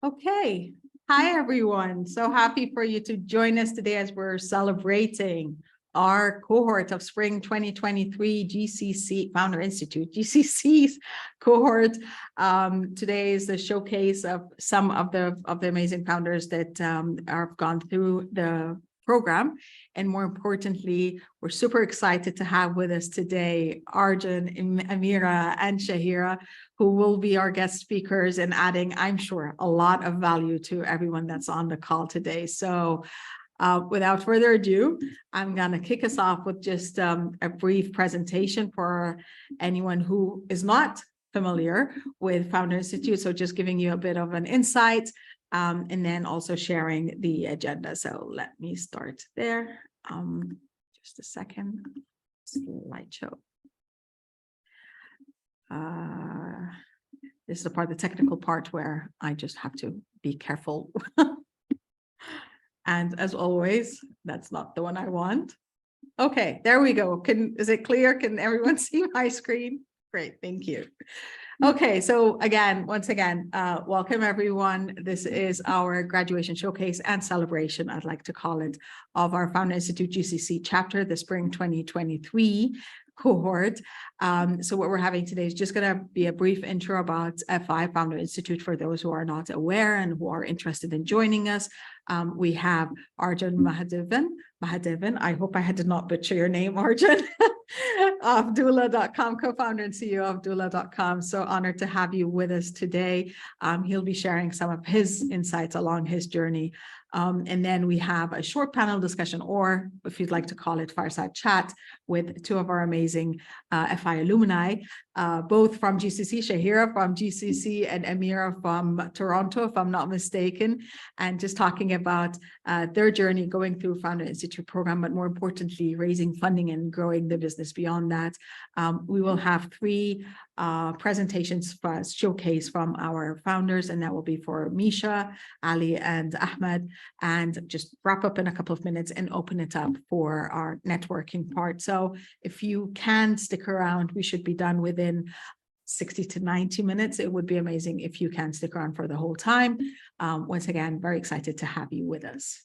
Okay. Hi, everyone. So happy for you to join us today as we're celebrating our cohort of Spring 2023 GCC Founder Institute, GCC's cohort. Today is the showcase of some of the amazing founders that have gone through the program. And more importantly, we're super excited to have with us today Arjun, Amira, and Shahira, who will be our guest speakers and adding, I'm sure, a lot of value to everyone that's on the call today. So without further ado, I'm going to kick us off with just a brief presentation for anyone who is not familiar with Founder Institute. So just giving you a bit of an insight and then also sharing the agenda. So let me start there. Just a second. Slideshow. This is the part, the technical part, where I just have to be careful. And as always, that's not the one I want. Okay, there we go. Is it clear? Can everyone see my screen? Great, thank you. Okay, so once again, welcome everyone. This is our graduation showcase and celebration, I'd like to call it, of our Founder Institute GCC chapter, the Spring 2023 cohort. So what we're having today is just going to be a brief intro about FI Founder Institute for those who are not aware and who are interested in joining us. We have Arjun Mahadevan. I hope I did not butcher your name, Arjun, of doula.com, co-founder and CEO of doula.com. So honored to have you with us today. He'll be sharing some of his insights along his journey. And then we have a short panel discussion, or if you'd like to call it fireside chat, with two of our amazing FI alumni, both from GCC, Shahira from GCC and Amira from Toronto, if I'm not mistaken, and just talking about their journey going through Founder Institute program, but more importantly, raising funding and growing the business beyond that. We will have three presentations for us, showcase from our founders, and that will be for Misha, Ali, and Ahmed, and just wrap up in a couple of minutes and open it up for our networking part. So if you can stick around, we should be done within 60 to 90 minutes. It would be amazing if you can stick around for the whole time. Once again, very excited to have you with us.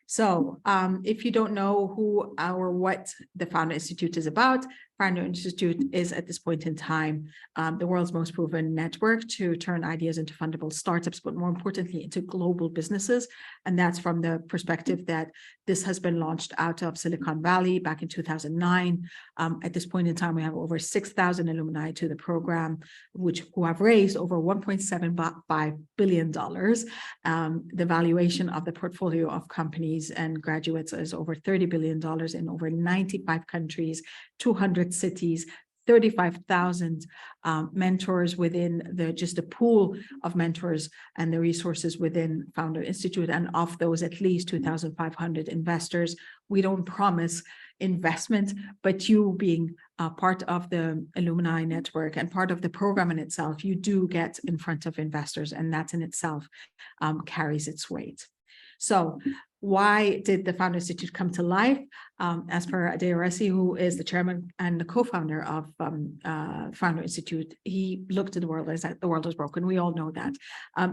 So if you don't know who or what the Founder Institute is about, Founder Institute is at this point in time the world's most proven network to turn ideas into fundable startups, but more importantly, into global businesses. And that's from the perspective that this has been launched out of Silicon Valley back in 2009. At this point in time, we have over 6,000 alumni to the program, who have raised over $1.75 billion. The valuation of the portfolio of companies and graduates is over $30 billion in over 95 countries, 200 cities, 35,000 mentors within just the pool of mentors and the resources within Founder Institute. And of those, at least 2,500 investors. We don't promise investment, but you being part of the alumni network and part of the program in itself, you do get in front of investors, and that in itself carries its weight. So why did the Founder Institute come to life? As per Ade Aresi, who is the chairman and the co-founder of Founder Institute, he looked at the world as that the world is broken. We all know that.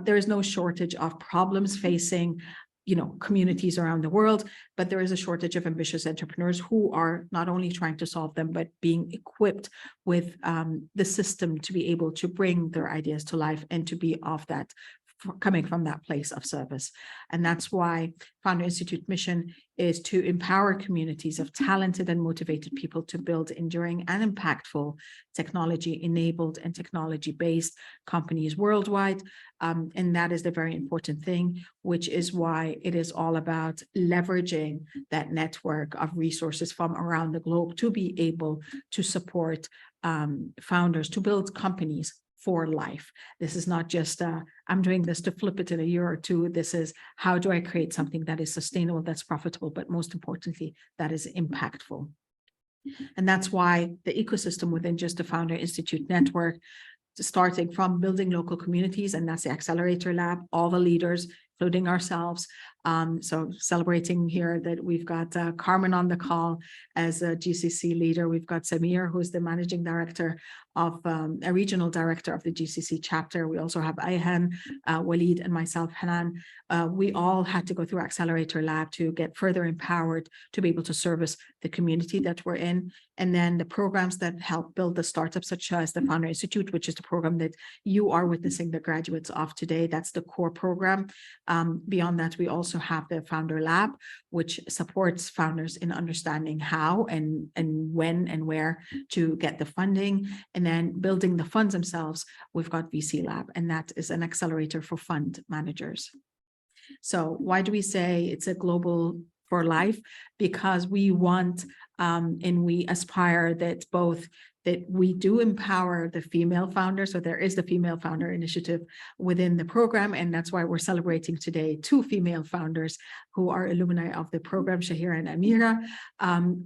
There is no shortage of problems facing communities around the world, but there is a shortage of ambitious entrepreneurs who are not only trying to solve them, but being equipped with the system to be able to bring their ideas to life and to be of that, coming from that place of service. And that's why Founder Institute mission is to empower communities of talented and motivated people to build enduring and impactful technology-enabled and technology-based companies worldwide. And that is the very important thing, which is why it is all about leveraging that network of resources from around the globe to be able to support founders to build companies for life. This is not just I'm doing this to flip it in a year or two. This is how do I create something that is sustainable, that's profitable, but most importantly, that is impactful. And that's why the ecosystem within just the Founder Institute network, starting from building local communities, and that's the Accelerator Lab, all the leaders, including ourselves, So celebrating here that we've got Carmen on the call as a GCC leader. We've got Samir, who's the managing director of a regional director of the GCC chapter. We also have Ayhan, Walid, and myself, Hanan. We all had to go through Accelerator Lab to get further empowered to be able to service the community that we're in. And then the programs that help build the startups, such as the Founder Institute, which is the program that you are witnessing the graduates of today. That's the core program. Beyond that, we also have the Founder Lab, which supports founders in understanding how and when and where to get the funding. And then building the funds themselves, we've got VC Lab, and that is an accelerator for fund managers. So why do we say it's a global for life? Because we want and we aspire that we do empower the female founders. So there is the Female Founder Initiative within the program, and that's why we're celebrating today 2 female founders who are alumni of the program, Shahira and Amira,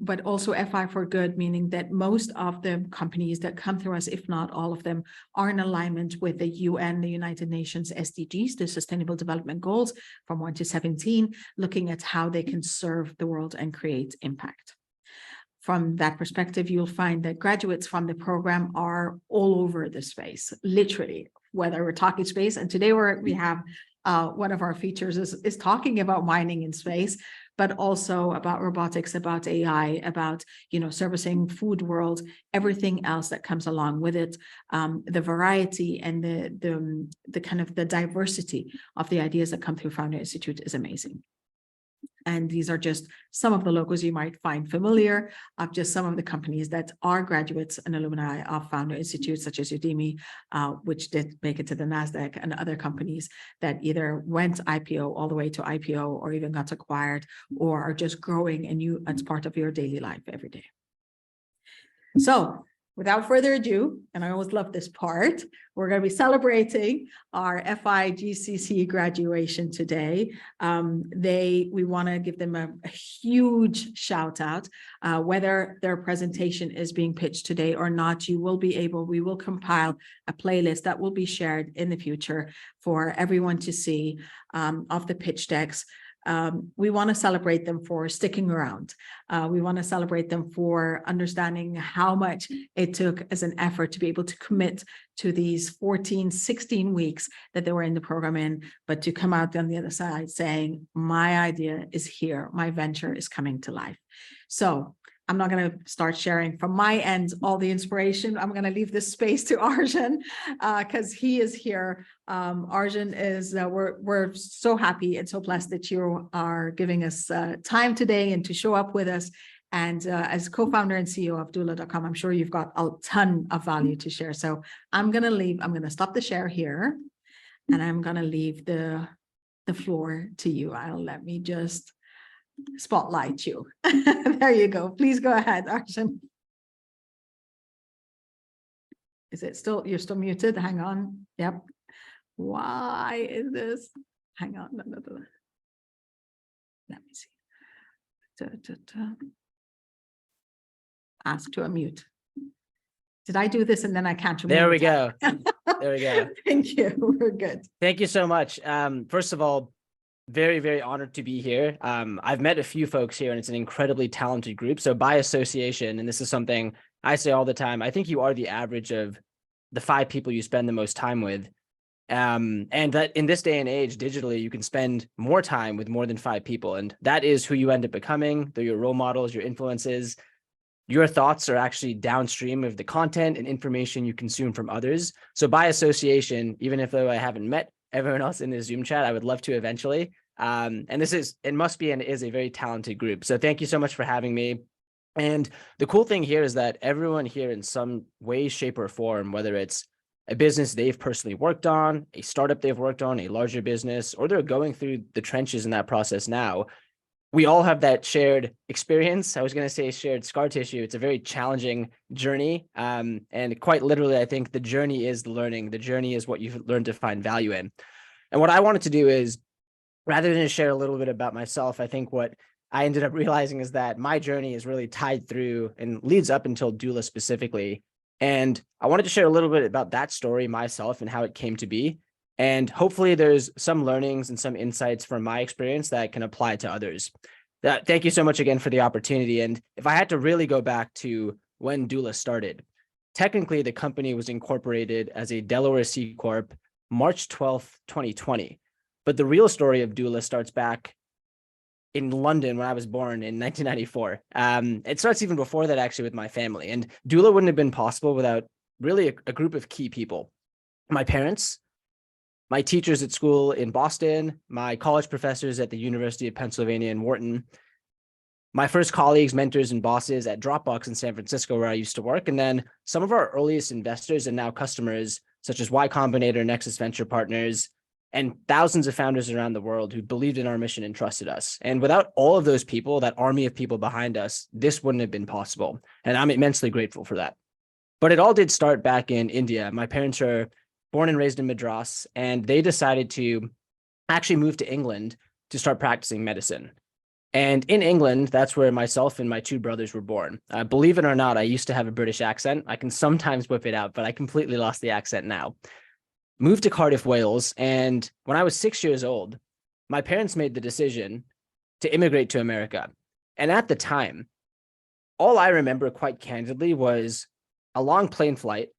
but also FI for Good, meaning that most of the companies that come through us, if not all of them, are in alignment with the UN, the United Nations SDGs, the Sustainable Development Goals from 1 to 17, looking at how they can serve the world and create impact. From that perspective, you'll find that graduates from the program are all over the space, literally, whether we're talking space. And today we have one of our features is talking about mining in space, but also about robotics, about AI, about, servicing food world, everything else that comes along with it. The variety and the kind of the diversity of the ideas that come through Founder Institute is amazing. And these are just some of the logos you might find familiar of just some of the companies that are graduates and alumni of Founder Institute, such as Udemy, which did make it to the NASDAQ, and other companies that either went IPO all the way to IPO or even got acquired or are just growing and it's part of your daily life every day. So without further ado, and I always love this part, we're going to be celebrating our FI GCC graduation today. We want to give them a huge shout out, whether their presentation is being pitched today or not. We will compile a playlist that will be shared in the future for everyone to see of the pitch decks. We want to celebrate them for sticking around. We want to celebrate them for understanding how much it took as an effort to be able to commit to these 14, 16 weeks that they were in the program but to come out on the other side saying, my idea is here, my venture is coming to life. So I'm not going to start sharing from my end all the inspiration. I'm going to leave this space to Arjun because he is here. Arjun is, we're so happy and so blessed that you are giving us time today and to show up with us. And as co-founder and CEO of doula.com, I'm sure you've got a ton of value to share. So I'm going to stop the share here and I'm going to leave the floor to you. Let me just spotlight you. There you go. Please go ahead, Arjun. Is it still, you're still muted? Hang on. Yep. Why is this? Hang on. No. Let me see. Ask to unmute. Did I do this and then I can't remember? There we go. There we go. Thank you. We're good. Thank you so much. First of all, very, very honored to be here. I've met a few folks here and it's an incredibly talented group. So by association, and this is something I say all the time, I think you are the average of the 5 people you spend the most time with. And that in this day and age, digitally, you can spend more time with more than 5 people. And that is who you end up becoming. They're your role models, your influences. Your thoughts are actually downstream of the content and information you consume from others. So by association, even if though I haven't met everyone else in the Zoom chat, I would love to eventually. And it must be and is a very talented group. So thank you so much for having me. And the cool thing here is that everyone here in some way, shape, or form, whether it's a business they've personally worked on, a startup they've worked on, a larger business, or they're going through the trenches in that process now, we all have that shared experience. I was going to say shared scar tissue. It's a very challenging journey. And quite literally, I think the journey is the learning. The journey is what you've learned to find value in. And what I wanted to do is, rather than share a little bit about myself, I think what I ended up realizing is that my journey is really tied through and leads up until doula specifically. And I wanted to share a little bit about that story myself and how it came to be. And hopefully there's some learnings and some insights from my experience that I can apply to others. Thank you so much again for the opportunity. And if I had to really go back to when Doula started, technically the company was incorporated as a Delaware C Corp March 12th, 2020. But the real story of Doula starts back in London when I was born in 1994. It starts even before that, actually, with my family. And Doula wouldn't have been possible without really a group of key people. My parents, my teachers at school in Boston, my college professors at the University of Pennsylvania in Wharton, my first colleagues, mentors, and bosses at Dropbox in San Francisco, where I used to work, and then some of our earliest investors and now customers, such as Y Combinator, Nexus Venture Partners, and thousands of founders around the world who believed in our mission and trusted us. And without all of those people, that army of people behind us, this wouldn't have been possible. And I'm immensely grateful for that. But it all did start back in India. My parents are born and raised in Madras, and they decided to actually move to England to start practicing medicine. And in England, that's where myself and my two brothers were born. Believe it or not, I used to have a British accent. I can sometimes whip it out, but I completely lost the accent now. Moved to Cardiff, Wales, and when I was 6 years old, my parents made the decision to immigrate to America. And at the time, all I remember quite candidly was a long plane flight,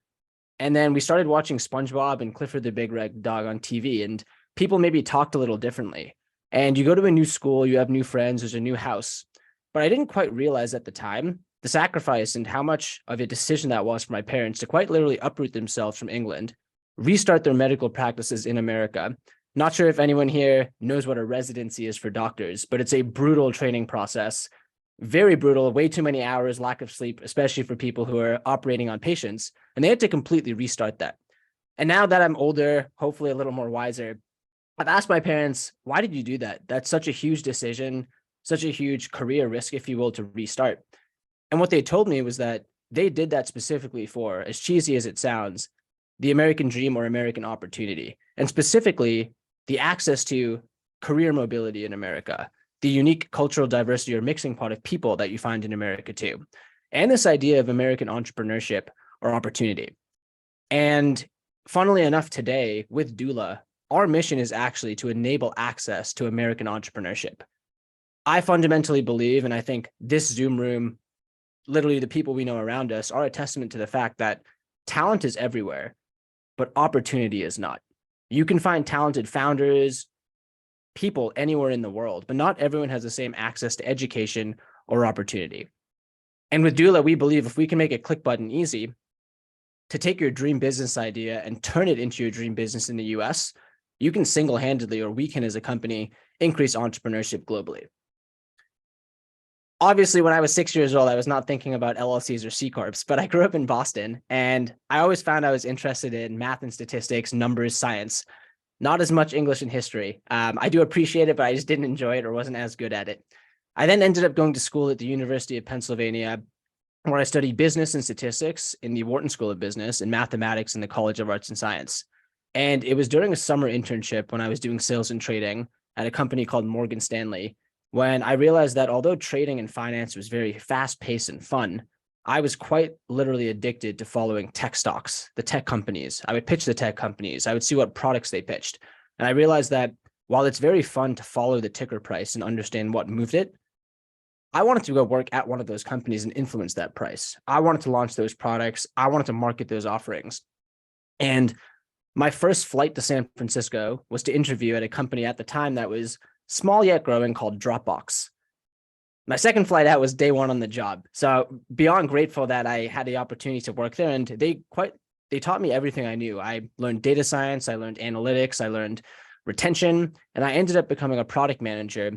and then we started watching SpongeBob and Clifford the Big Red Dog on TV, and people maybe talked a little differently. And you go to a new school, you have new friends, there's a new house. But I didn't quite realize at the time the sacrifice and how much of a decision that was for my parents to quite literally uproot themselves from England, restart their medical practices in America. Not sure if anyone here knows what a residency is for doctors, but it's a brutal training process. Very brutal, way too many hours, lack of sleep, especially for people who are operating on patients. And they had to completely restart that. And now that I'm older, hopefully a little more wiser, I've asked my parents, why did you do that? That's such a huge decision, such a huge career risk, if you will, to restart. And what they told me was that they did that specifically for, as cheesy as it sounds, the American dream or American opportunity, and specifically the access to career mobility in America, the unique cultural diversity or mixing pot of people that you find in America too, and this idea of American entrepreneurship or opportunity. And funnily enough, today with Doula, our mission is actually to enable access to American entrepreneurship. I fundamentally believe, and I think this Zoom room, literally the people we know around us, are a testament to the fact that talent is everywhere, but opportunity is not. You can find talented founders, people anywhere in the world, but not everyone has the same access to education or opportunity. And with Doula, we believe if we can make a click button easy to take your dream business idea and turn it into your dream business in the US, you can single-handedly, or we can as a company, increase entrepreneurship globally. Obviously, when I was 6 years old, I was not thinking about LLCs or C Corps, but I grew up in Boston, and I always found I was interested in math and statistics, numbers, science, not as much English and history. I do appreciate it, but I just didn't enjoy it or wasn't as good at it. I then ended up going to school at the University of Pennsylvania, where I studied business and statistics in the Wharton School of Business and mathematics in the College of Arts and Science. And it was during a summer internship when I was doing sales and trading at a company called Morgan Stanley, when I realized that although trading and finance was very fast-paced and fun, I was quite literally addicted to following tech stocks, the tech companies. I would pitch the tech companies. I would see what products they pitched. And I realized that while it's very fun to follow the ticker price and understand what moved it, I wanted to go work at one of those companies and influence that price. I wanted to launch those products. I wanted to market those offerings. And my first flight to San Francisco was to interview at a company at the time that was small yet growing called Dropbox. My second flight out was day one on the job. So beyond grateful that I had the opportunity to work there, and they taught me everything I knew. I learned data science, I learned analytics, I learned retention, and I ended up becoming a product manager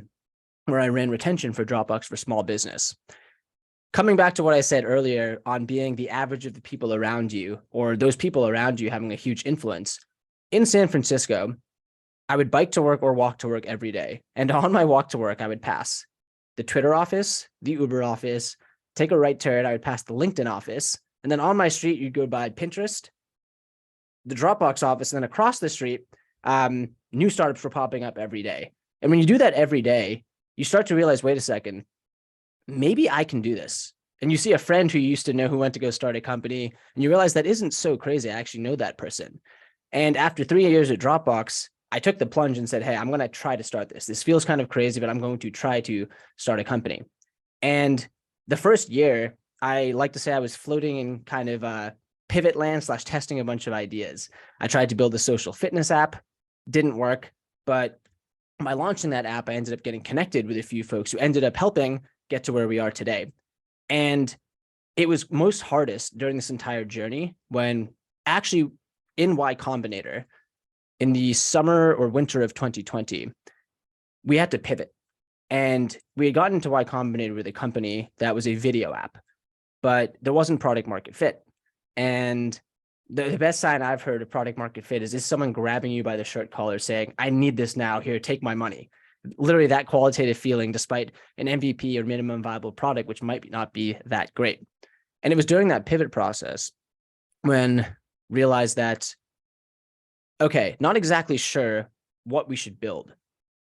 where I ran retention for Dropbox for small business. Coming back to what I said earlier on being the average of the people around you, or those people around you having a huge influence, in San Francisco, I would bike to work or walk to work every day. And on my walk to work, I would pass the Twitter office, the Uber office, take a right turn, I would pass the LinkedIn office. And then on my street, you'd go by Pinterest, the Dropbox office, and then across the street, new startups were popping up every day. And when you do that every day, you start to realize, wait a second, maybe I can do this. And you see a friend who you used to know who went to go start a company, and you realize that isn't so crazy. I actually know that person. And after 3 years at Dropbox, I took the plunge and said, hey, I'm going to try to start this. This feels kind of crazy, but I'm going to try to start a company. And the first year, I like to say I was floating in kind of pivot land / testing a bunch of ideas. I tried to build a social fitness app, didn't work, but by launching that app, I ended up getting connected with a few folks who ended up helping get to where we are today. And it was most hardest during this entire journey when actually in Y Combinator in the summer or winter of 2020, we had to pivot. And we had gotten into Y Combinator with a company that was a video app, but there wasn't product market fit. And the best sign I've heard of product market fit is someone grabbing you by the shirt collar saying, I need this now, here, take my money. Literally that qualitative feeling, despite an MVP or minimum viable product, which might not be that great. And it was during that pivot process when realized that, okay, not exactly sure what we should build,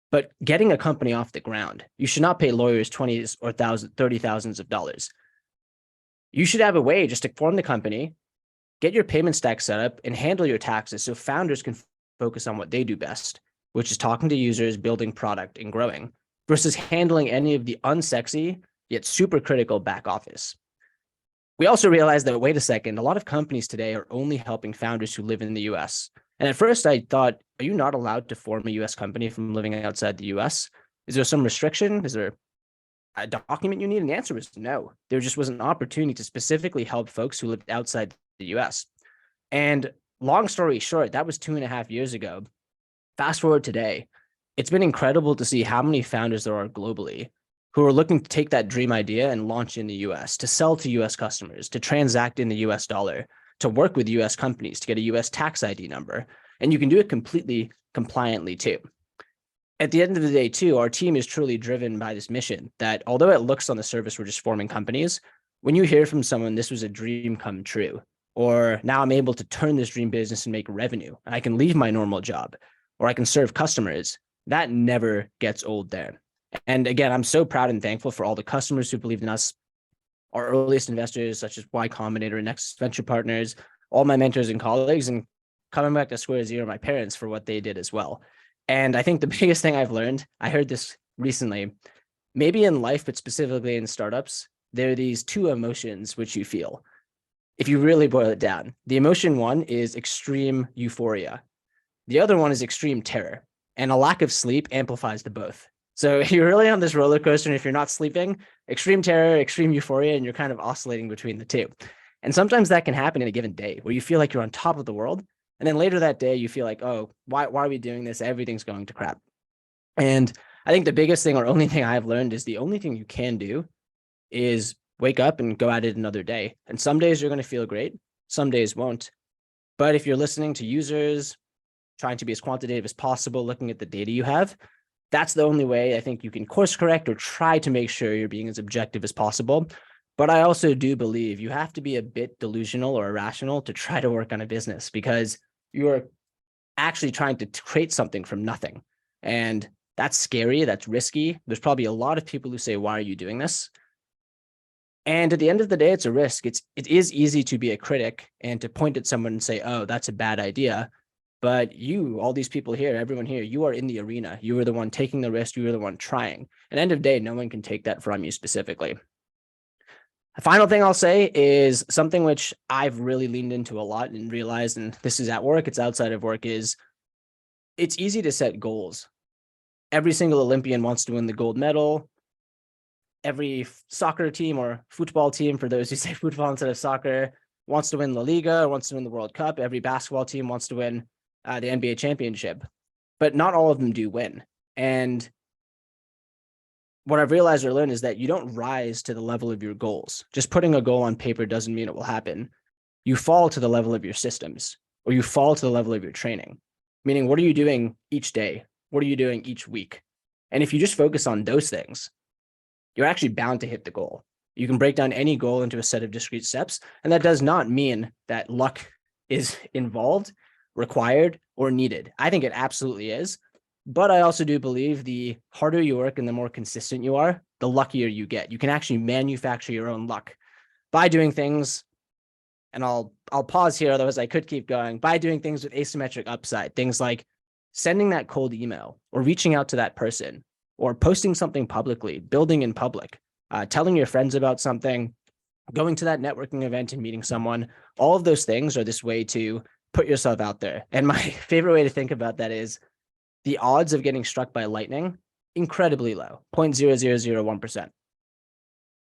but getting a company off the ground, you should not pay lawyers 20s or 30,000s of dollars. You should have a way just to form the company, get your payment stack set up, and handle your taxes so founders can focus on what they do best, which is talking to users, building product, and growing, versus handling any of the unsexy yet super critical back office. We also realized that, wait a second, a lot of companies today are only helping founders who live in the US. And at first I thought, are you not allowed to form a US company from living outside the US? Is there some restriction? Is there a document you need? And the answer was no. There just was an opportunity to specifically help folks who lived outside the US. And long story short, that was 2.5 years ago. Fast forward today, it's been incredible to see how many founders there are globally who are looking to take that dream idea and launch in the US, to sell to US customers, to transact in the US dollar, to work with US companies, to get a US tax ID number. And you can do it completely compliantly too. At the end of the day too, our team is truly driven by this mission that although it looks on the surface we're just forming companies, when you hear from someone, this was a dream come true, or now I'm able to turn this dream business and make revenue, and I can leave my normal job, or I can serve customers, that never gets old there. And again, I'm so proud and thankful for all the customers who believed in us, our earliest investors, such as Y Combinator and Next Venture Partners, all my mentors and colleagues, and coming back to square zero, my parents for what they did as well. And I think the biggest thing I've learned, I heard this recently, maybe in life, but specifically in startups, there are these two emotions which you feel. If you really boil it down, the emotion one is extreme euphoria. The other one is extreme terror, and a lack of sleep amplifies the both. So you're really on this roller coaster, and if you're not sleeping, extreme terror, extreme euphoria, and you're kind of oscillating between the two. And sometimes that can happen in a given day where you feel like you're on top of the world. And then later that day, you feel like, oh, why are we doing this? Everything's going to crap. And I think the biggest thing or only thing I've learned is the only thing you can do is wake up and go at it another day. And some days you're going to feel great. Some days won't. But if you're listening to users, trying to be as quantitative as possible, looking at the data you have, that's the only way I think you can course correct or try to make sure you're being as objective as possible. But I also do believe you have to be a bit delusional or irrational to try to work on a business, because you're actually trying to create something from nothing. And that's scary. That's risky. There's probably a lot of people who say, why are you doing this? And at the end of the day, it's a risk. It is easy to be a critic and to point at someone and say, oh, that's a bad idea. But you, all these people here, everyone here, you are in the arena. You are the one taking the risk. You are the one trying. At the end of the day, no one can take that from you specifically. The final thing I'll say is something which I've really leaned into a lot and realized, and this is at work, it's outside of work, is it's easy to set goals. Every single Olympian wants to win the gold medal. Every soccer team or football team, for those who say football instead of soccer, wants to win La Liga, wants to win the World Cup. Every basketball team wants to win the NBA championship, but not all of them do win. And what I've realized or learned is that you don't rise to the level of your goals. Just putting a goal on paper doesn't mean it will happen. You fall to the level of your systems, or you fall to the level of your training. Meaning, what are you doing each day? What are you doing each week? And if you just focus on those things, you're actually bound to hit the goal. You can break down any goal into a set of discrete steps. And that does not mean that luck is involved, required, or needed. I think it absolutely is. But I also do believe the harder you work and the more consistent you are, the luckier you get. You can actually manufacture your own luck by doing things and I'll pause here, otherwise I could keep going, by doing things with asymmetric upside, things like sending that cold email or reaching out to that person or posting something publicly, building in public, telling your friends about something, going to that networking event and meeting someone. All of those things are this way to put yourself out there. And my favorite way to think about that is the odds of getting struck by lightning, incredibly low, 0.0001%.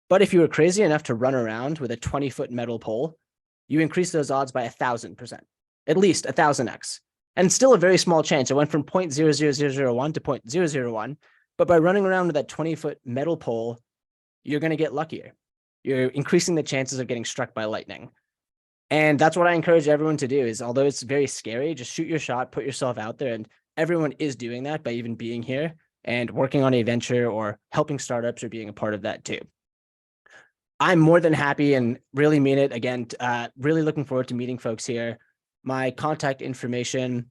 But if you were crazy enough to run around with a 20-foot metal pole, you increase those odds by 1,000%, at least 1,000x. And still a very small chance. It went from 0.00001 to 0.001. But by running around with that 20-foot metal pole, you're going to get luckier. You're increasing the chances of getting struck by lightning. And that's what I encourage everyone to do is, although it's very scary, just shoot your shot, put yourself out there. And everyone is doing that by even being here and working on a venture or helping startups or being a part of that too. I'm more than happy and really mean it. Again, really looking forward to meeting folks here. My contact information,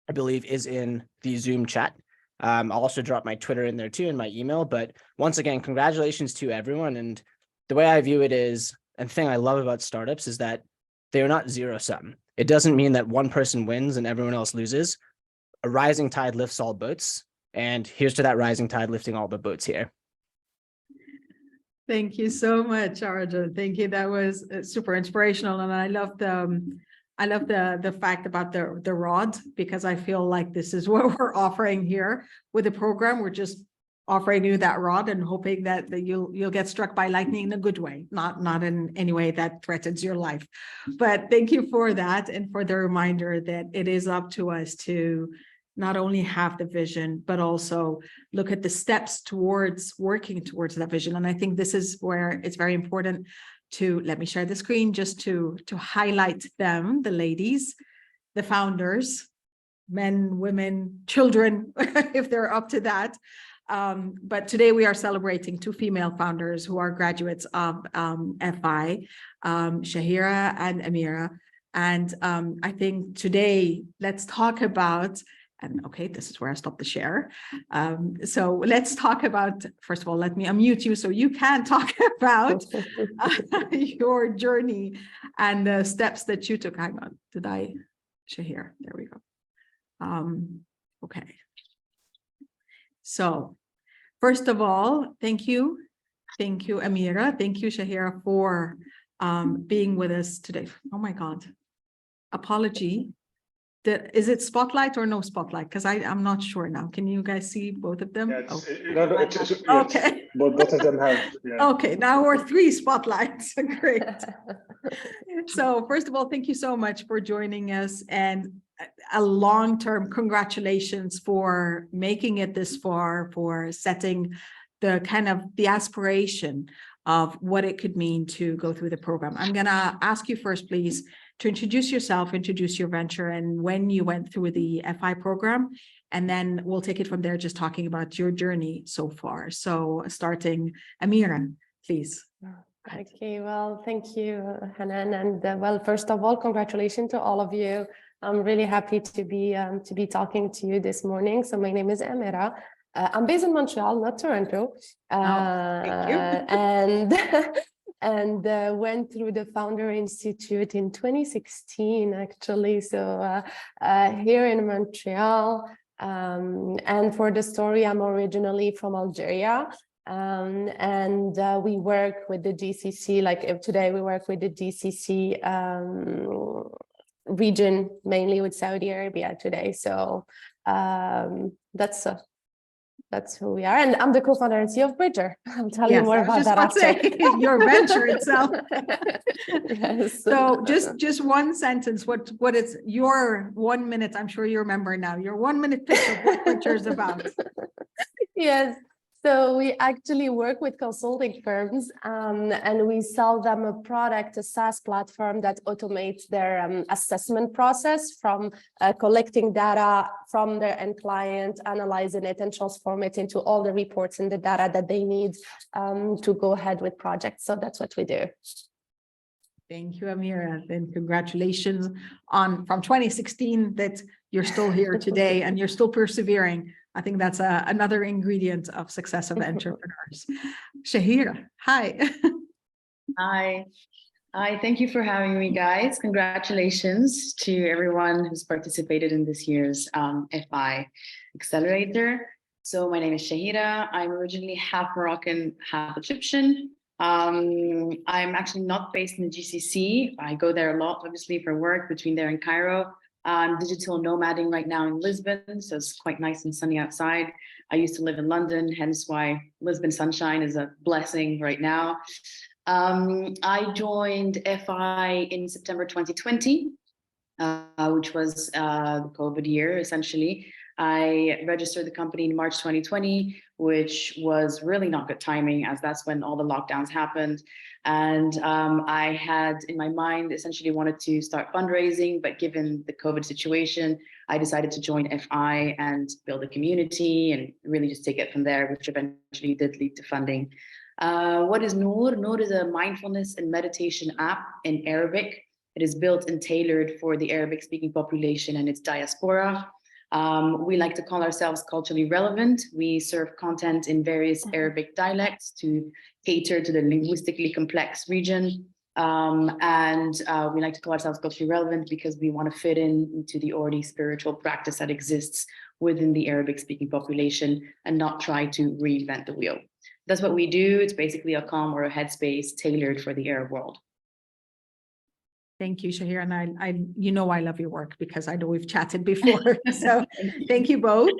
I believe, is in the Zoom chat. I'll also drop my Twitter in there too and my email. But once again, congratulations to everyone. And the way I view it is, and the thing I love about startups is that they're not zero sum. It doesn't mean that one person wins and everyone else loses. A rising tide lifts all boats. And here's to that rising tide lifting all the boats here. Thank you so much, Arjun. Thank you. That was super inspirational. And I love the fact about the rod, because I feel like this is what we're offering here with the program. We're just offering you that rod and hoping that you'll get struck by lightning in a good way, not in any way that threatens your life. But thank you for that and for the reminder that it is up to us to not only have the vision, but also look at the steps towards working towards that vision. And I think this is where it's very important to, let me share the screen just to highlight them, the ladies, the founders, men, women, children, if they're up to that. But today we are celebrating two female founders who are graduates of FI, Shahira and Amira. And I think today, let's talk about, and okay, this is where I stop the share. So let's talk about, first of all, let me unmute you so you can talk about your journey and the steps that you took. Hang on, did I, Shahir, there we go. Okay. So first of all, thank you. Thank you, Amira. Thank you, Shahira, for being with us today. Oh my God. Apology. Is it spotlight or no spotlight? Because I'm not sure now. Can you guys see both of them? Yeah, okay. Both of them have. Yeah. Okay, now we're 3 spotlights. Great. So first of all, thank you so much for joining us, and a long-term congratulations for making it this far, for setting the kind of the aspiration of what it could mean to go through the program. I'm gonna ask you first, please, to introduce yourself, introduce your venture and when you went through the FI program, and then we'll take it from there, just talking about your journey so far. So starting, Amira, please. Okay, well, thank you, Hanan. And well, first of all, congratulations to all of you. I'm really happy to be talking to you this morning. So my name is Amira. I'm based in Montreal, not Toronto. Thank you. And went through the Founder Institute in 2016, actually. So here in Montreal. And for the story, I'm originally from Algeria. And we work with the GCC, like today we work with the GCC region, mainly with Saudi Arabia today. So that's who we are. And I'm the co-founder and CEO of Bridger. I'll tell you more about that after. Your venture itself. Yes. So just one sentence, what is your 1 minute, I'm sure you remember now, your 1 minute pitch of what Bridger is about. Yes. So we actually work with consulting firms and we sell them a product, a SaaS platform that automates their assessment process from collecting data from their end client, analyzing it and transform it into all the reports and the data that they need to go ahead with projects. So that's what we do. Thank you, Amira, and congratulations on from 2016 that you're still here today and you're still persevering. I think that's another ingredient of success of entrepreneurs. Shahira, hi. Hi. Hi, thank you for having me, guys. Congratulations to everyone who's participated in this year's FI Accelerator. So my name is Shahira. I'm originally half Moroccan, half Egyptian. I'm actually not based in the GCC. I go there a lot, obviously, for work between there and Cairo. I'm digital nomading right now in Lisbon, so it's quite nice and sunny outside. I used to live in London, hence why Lisbon sunshine is a blessing right now. I joined FI in September 2020, which was the COVID year, essentially. I registered the company in March 2020, which was really not good timing, as that's when all the lockdowns happened. And I had in my mind essentially wanted to start fundraising, but given the COVID situation, I decided to join FI and build a community and really just take it from there, which eventually did lead to funding. What is Noor? Noor is a mindfulness and meditation app in Arabic. It is built and tailored for the Arabic speaking population and its diaspora. We like to call ourselves culturally relevant. We serve content in various Arabic dialects to cater to the linguistically complex region. We like to call ourselves culturally relevant because we want to fit into the already spiritual practice that exists within the Arabic speaking population and not try to reinvent the wheel. That's what we do. It's basically a calm or a headspace tailored for the Arab world. Thank you, Shahir. And I love your work because I know we've chatted before. So thank you both.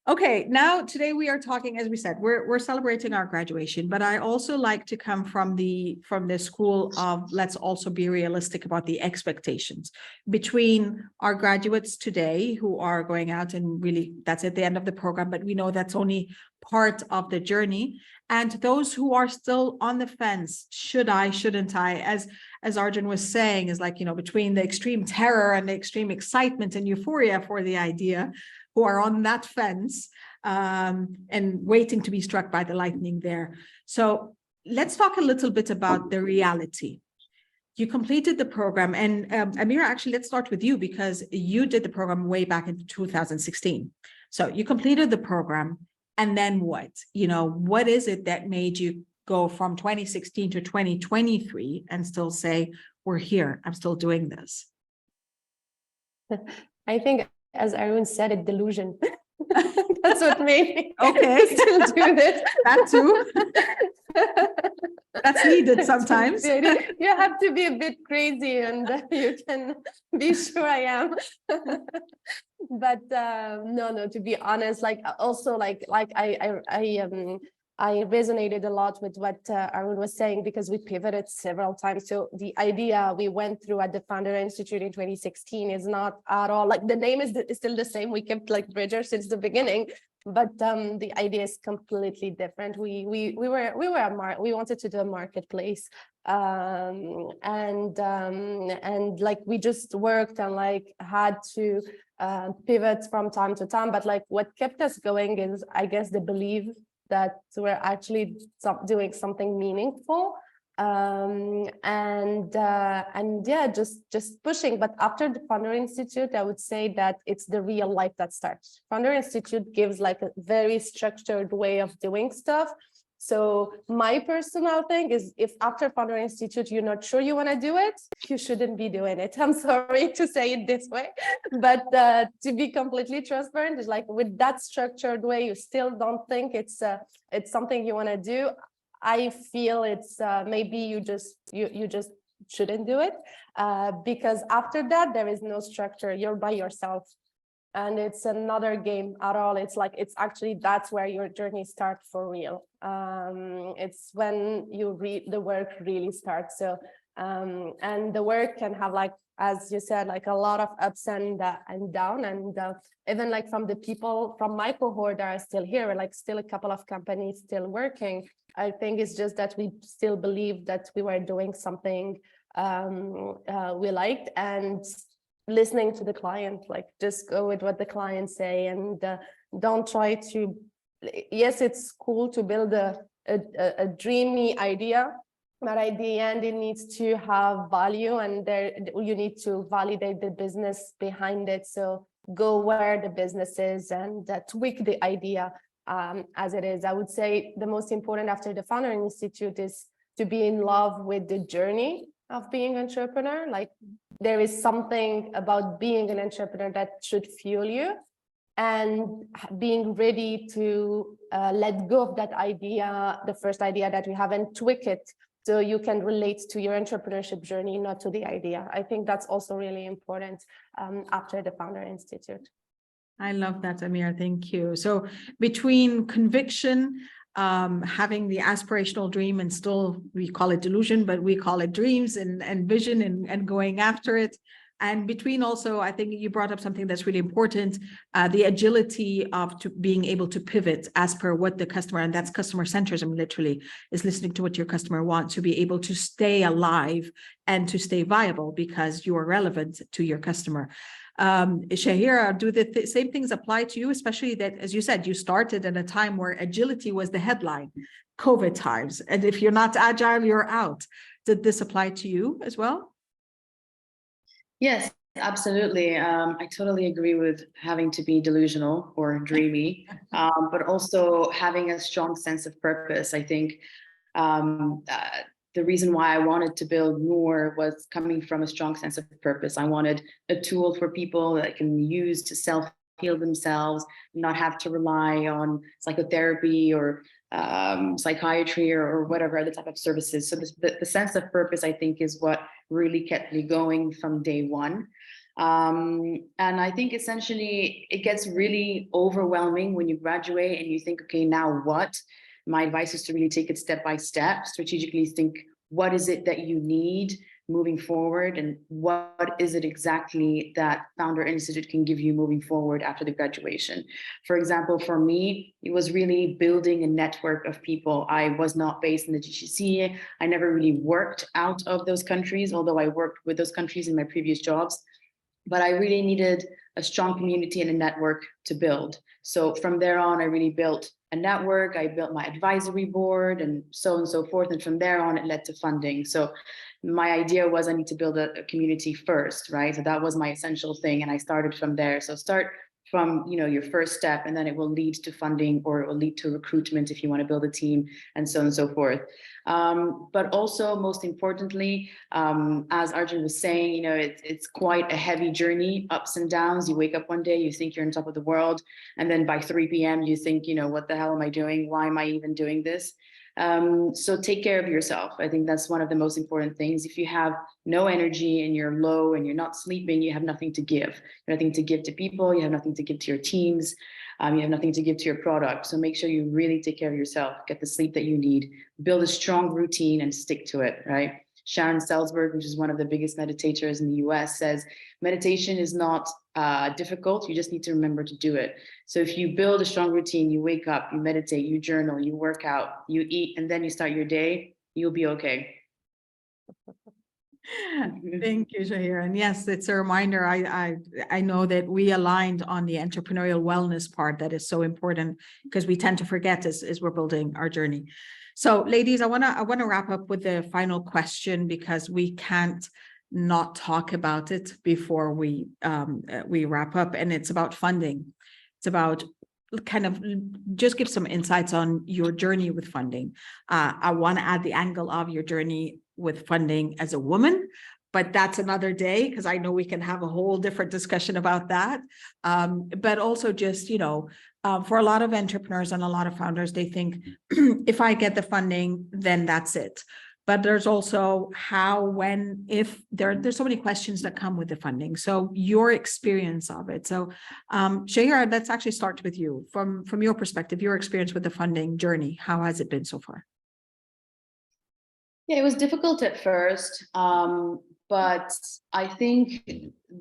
Okay, now today we are talking, as we said, we're celebrating our graduation, but I also like to come from the school of let's also be realistic about the expectations between our graduates today who are going out and really that's at the end of the program, but we know that's only part of the journey, and those who are still on the fence, should I, shouldn't I, as Arjun was saying, is like, between the extreme terror and the extreme excitement and euphoria for the idea, who are on that fence and waiting to be struck by the lightning there. So let's talk a little bit about the reality. You completed the program, and Amira, actually, let's start with you because you did the program way back in 2016. So you completed the program, and then what? What is it that made you go from 2016 to 2023 and still say, we're here, I'm still doing this? I think, as Arun said, a delusion. That's what made me still do this. That too. That's needed sometimes. You have to be a bit crazy, and you can be sure I am. But no, to be honest, I resonated a lot with what Arun was saying because we pivoted several times. So the idea we went through at the Founder Institute in 2016 is not at all like the name is still the same. We kept like Bridger since the beginning, but the idea is completely different. We wanted to do a marketplace, and like we just worked and like had to pivot from time to time. But like what kept us going is, I guess, the belief that we're actually doing something meaningful, and yeah, just pushing. But after the Founder Institute, I would say that it's the real life that starts. Founder Institute gives like a very structured way of doing stuff. So my personal thing is, if after Founder Institute you're not sure you want to do it, you shouldn't be doing it. I'm sorry to say it this way, but to be completely transparent, is like with that structured way, you still don't think it's something you want to do. I feel it's maybe you just shouldn't do it, because after that there is no structure. You're by yourself. And it's another game at all. It's like, it's actually, that's where your journey starts for real. It's when the work really starts. So, and the work can have, like, as you said, like a lot of ups and down. And even like from the people from my cohort that are still here, like still a couple of companies still working. I think it's just that we still believe that we were doing something we liked, and listening to the client, like just go with what the clients say, and don't try to, yes, it's cool to build a dreamy idea, but at the end it needs to have value, and there you need to validate the business behind it. So go where the business is and tweak the idea as it is. I would say the most important after the Founder Institute is to be in love with the journey of being an entrepreneur. Like there is something about being an entrepreneur that should fuel you, and being ready to let go of that idea, the first idea that we have, and tweak it so you can relate to your entrepreneurship journey, not to the idea. I think that's also really important after the Founder Institute. I love that, Amir. Thank you. So between conviction, having the aspirational dream, and still we call it delusion, but we call it dreams and vision and going after it. And between also, I think you brought up something that's really important, the agility of being able to pivot as per what the customer, and that's customer centrism, literally, is listening to what your customer wants, to be able to stay alive and to stay viable because you are relevant to your customer. Shahira, do the same things apply to you, especially that, as you said, you started at a time where agility was the headline, COVID times, and if you're not agile, you're out. Did this apply to you as well? Yes, absolutely. I totally agree with having to be delusional or dreamy, but also having a strong sense of purpose. I think the reason why I wanted to build Noor was coming from a strong sense of purpose. I wanted a tool for people that can use to self-heal themselves, not have to rely on psychotherapy or psychiatry or whatever other type of services. So the sense of purpose, I think, is what really kept me going from day one. And I think essentially it gets really overwhelming when you graduate and you think, okay, now what? My advice is to really take it step by step, strategically think, what is it that you need moving forward, and what is it exactly that Founder Institute can give you moving forward after the graduation. For example, for me, it was really building a network of people. I was not based in the GCC. I never really worked out of those countries, although I worked with those countries in my previous jobs. But I really needed a strong community and a network to build. So from there on, I really built a network. I built my advisory board and so forth. And from there on, it led to funding. So my idea was I need to build a community first, right? So that was my essential thing. And I started from there. So start from, you know, your first step, and then it will lead to funding, or it will lead to recruitment if you want to build a team, and so on and so forth. But also, most importantly, as Arjun was saying, you know, it's quite a heavy journey, ups and downs. You wake up one day, you think you're on top of the world, and then by 3 p.m. you think, you know, what the hell am I doing? Why am I even doing this? So take care of yourself. I think that's one of the most important things. If you have no energy and you're low and you're not sleeping, you have nothing to give. You have nothing to give to people. You have nothing to give to your teams. You have nothing to give to your product. So make sure you really take care of yourself, get the sleep that you need, build a strong routine and stick to it, right? Sharon Salzberg, which is one of the biggest meditators in the US, says meditation is not difficult. You just need to remember to do it. So if you build a strong routine, you wake up, you meditate, you journal, you work out, you eat, and then you start your day, you'll be okay. Thank you, Shahira. And yes, it's a reminder. I know that we aligned on the entrepreneurial wellness part that is so important, because we tend to forget as we're building our journey. So ladies, I wanna wrap up with the final question, because we can't not talk about it before we wrap up, and it's about funding. It's about kind of just give some insights on your journey with funding. I want to add the angle of your journey with funding as a woman, but that's another day, because I know we can have a whole different discussion about that. But also just, you know, for a lot of entrepreneurs and a lot of founders, they think if I get the funding, then that's it. But there's also how, when, if there's so many questions that come with the funding. So your experience of it. So Shahira, let's actually start with you. From your perspective, your experience with the funding journey, how has it been so far? Yeah, it was difficult at first, but I think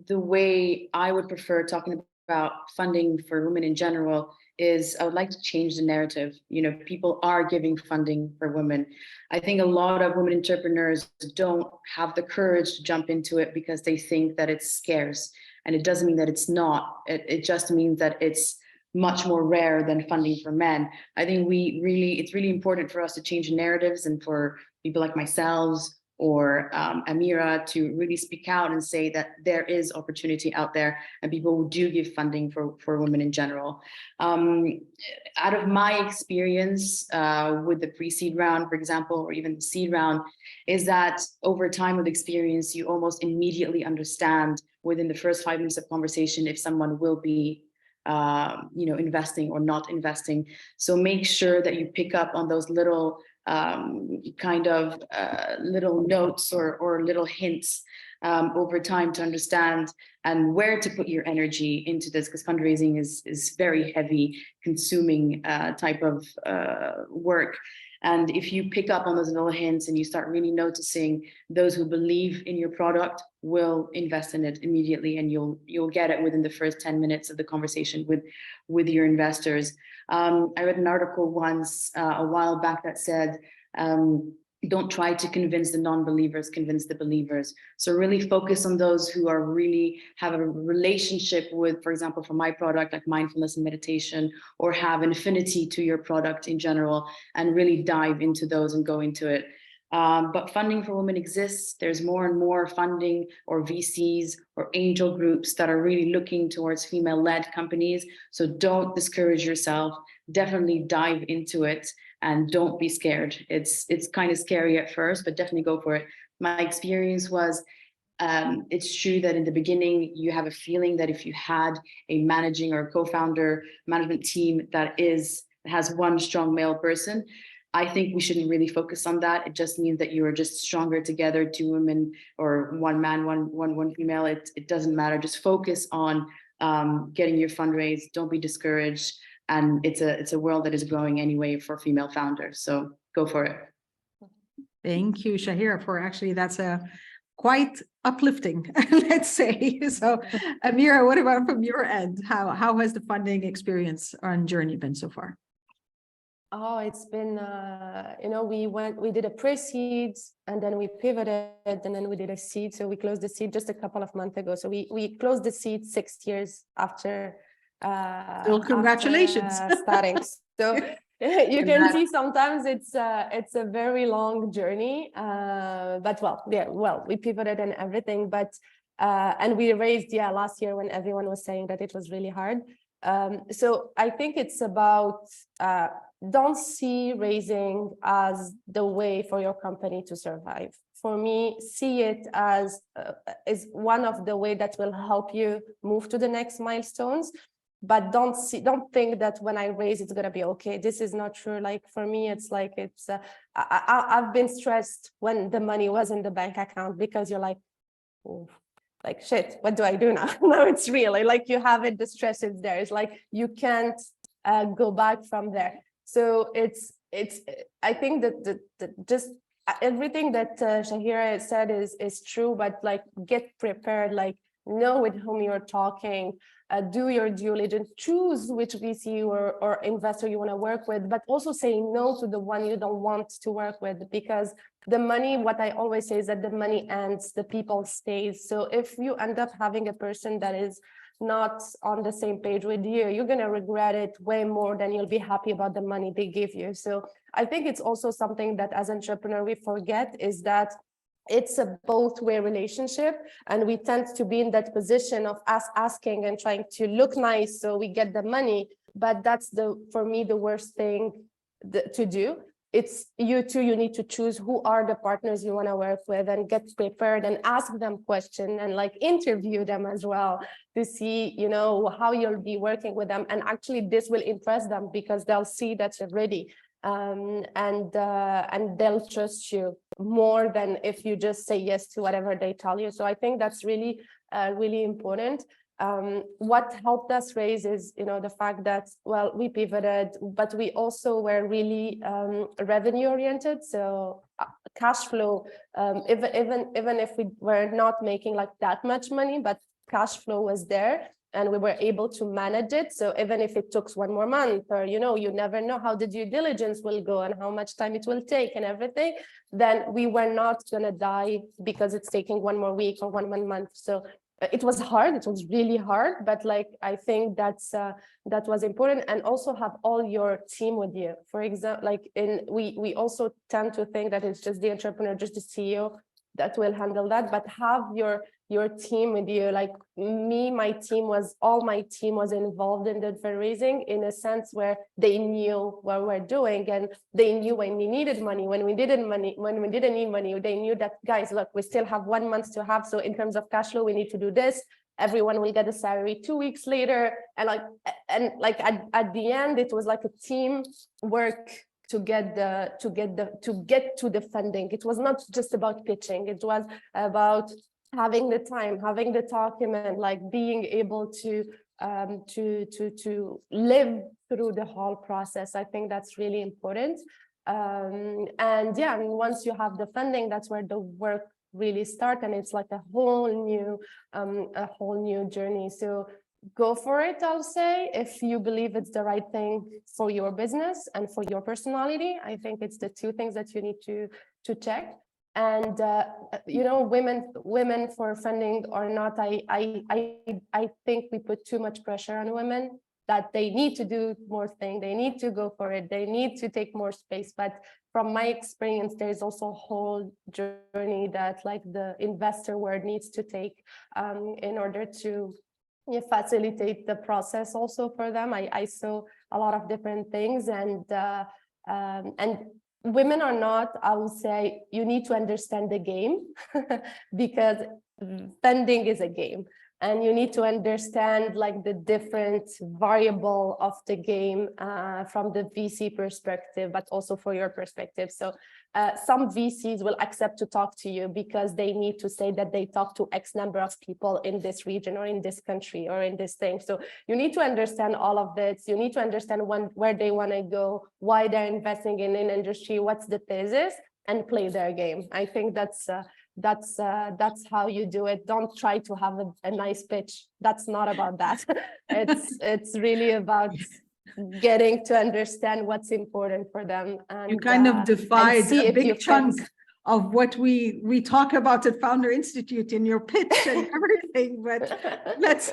the way I would prefer talking about funding for women in general is I would like to change the narrative. You know, people are giving funding for women. I think a lot of women entrepreneurs don't have the courage to jump into it because they think that it's scarce, and it doesn't mean that it's not. It just means that it's much more rare than funding for men. I think it's really important for us to change narratives, and for people like myself, or Amira to really speak out and say that there is opportunity out there and people do give funding for women in general. Out of my experience with the pre-seed round, for example, or even the seed round, is that over time with experience, you almost immediately understand within the first 5 minutes of conversation if someone will be investing or not investing. So make sure that you pick up on those little little notes or little hints over time to understand and where to put your energy into this, because fundraising is very heavy consuming type of work. And if you pick up on those little hints and you start really noticing those who believe in your product will invest in it immediately, and you'll get it within the first 10 minutes of the conversation with your investors. I read an article once a while back that said, don't try to convince the non-believers, convince the believers. So really focus on those who are really have a relationship with, for example, for my product, like mindfulness and meditation, or have an affinity to your product in general, and really dive into those and go into it. But funding for women exists. There's more and more funding or VCs or angel groups that are really looking towards female-led companies. So don't discourage yourself. Definitely dive into it. And don't be scared. It's kind of scary at first, but definitely go for it. My experience was, it's true that in the beginning, you have a feeling that if you had a managing or co-founder management team that has one strong male person, I think we shouldn't really focus on that. It just means that you are just stronger together, 2 women or 1 man, one female. It doesn't matter. Just focus on getting your fundraise. Don't be discouraged. And it's a world that is growing anyway for female founders. So go for it. Thank you, Shahira, for actually, that's a quite uplifting, let's say. So Amira, what about from your end? How has the funding experience and journey been so far? Oh, it's been, we did a pre-seed and then we pivoted and then we did a seed. So we closed the seed just a couple of months ago. So we closed the seed 6 years after Well, congratulations. Starting. So you can see sometimes it's a very long journey, but we pivoted and everything, but and we raised last year when everyone was saying that it was really hard. So I think it's about don't see raising as the way for your company to survive. For me, see it as is one of the way that will help you move to the next milestones. But don't think that when I raise, it's going to be okay. This is not true. Like for me, it's like, I've been stressed when the money was in the bank account, because you're like, oh, like, shit, what do I do now? No, it's really like you have it, the stress is there. It's like, you can't go back from there. So I think that just everything that Shahira said is true, but like, get prepared, like, know with whom you're talking, do your due diligence, choose which VC or investor you want to work with, but also say no to the one you don't want to work with, because the money, what I always say is that the money ends, the people stays. So if you end up having a person that is not on the same page with you, you're going to regret it way more than you'll be happy about the money they give you. So I think it's also something that as entrepreneur we forget, is that it's a both-way relationship, and we tend to be in that position of us asking and trying to look nice so we get the money. But that's for me the worst thing to do. It's you need to choose who are the partners you want to work with, and get prepared and ask them questions and like interview them as well to see, how you'll be working with them. And actually this will impress them, because they'll see that you're ready. And they'll trust you more than if you just say yes to whatever they tell you. So I think that's really, really important. What helped us raise is, the fact that, well, we pivoted, but we also were really revenue oriented. So cash flow, even if we were not making like that much money, but cash flow was there. And we were able to manage it. So even if it took 1 more month, or, you never know how the due diligence will go and how much time it will take and everything, then we were not going to die because it's taking 1 more week or one month. So it was hard. It was really hard, but like I think that was important, and also have all your team with you. For example, like we also tend to think that it's just the entrepreneur, just the CEO that will handle that, but have your team with you. Like me, my team was involved in the fundraising in a sense where they knew what we're doing, and they knew when we needed money, when we didn't need money, they knew that, guys, look, we still have 1 month to have, so in terms of cash flow, we need to do this. Everyone will get a salary 2 weeks later, and at the end, it was like a team work to get to the funding. It was not just about pitching. It was about having the time, having the document, like being able to live through the whole process. I think that's really important. And yeah, I mean, once you have the funding, that's where the work really starts, and it's like a whole new journey. So go for it, I'll say, if you believe it's the right thing for your business and for your personality. I think it's the two things that you need to check. And women for funding or not, I think we put too much pressure on women, that they need to do more things, they need to go for it, they need to take more space. But from my experience, there's also a whole journey that like the investor world needs to take in order to facilitate the process also for them. I saw a lot of different things, and women are not, I would say, you need to understand the game because funding is a game, and you need to understand like the different variable of the game from the VC perspective, but also for your perspective. So some VCs will accept to talk to you because they need to say that they talk to X number of people in this region or in this country or in this thing. So you need to understand all of this. You need to understand where they want to go, why they're investing in an industry, what's the thesis, and play their game. I think that's how you do it. Don't try to have a nice pitch. That's not about that. It's really about getting to understand what's important for them. And you kind of defied a big chunk of what we talk about at Founder Institute in your pitch and everything. But as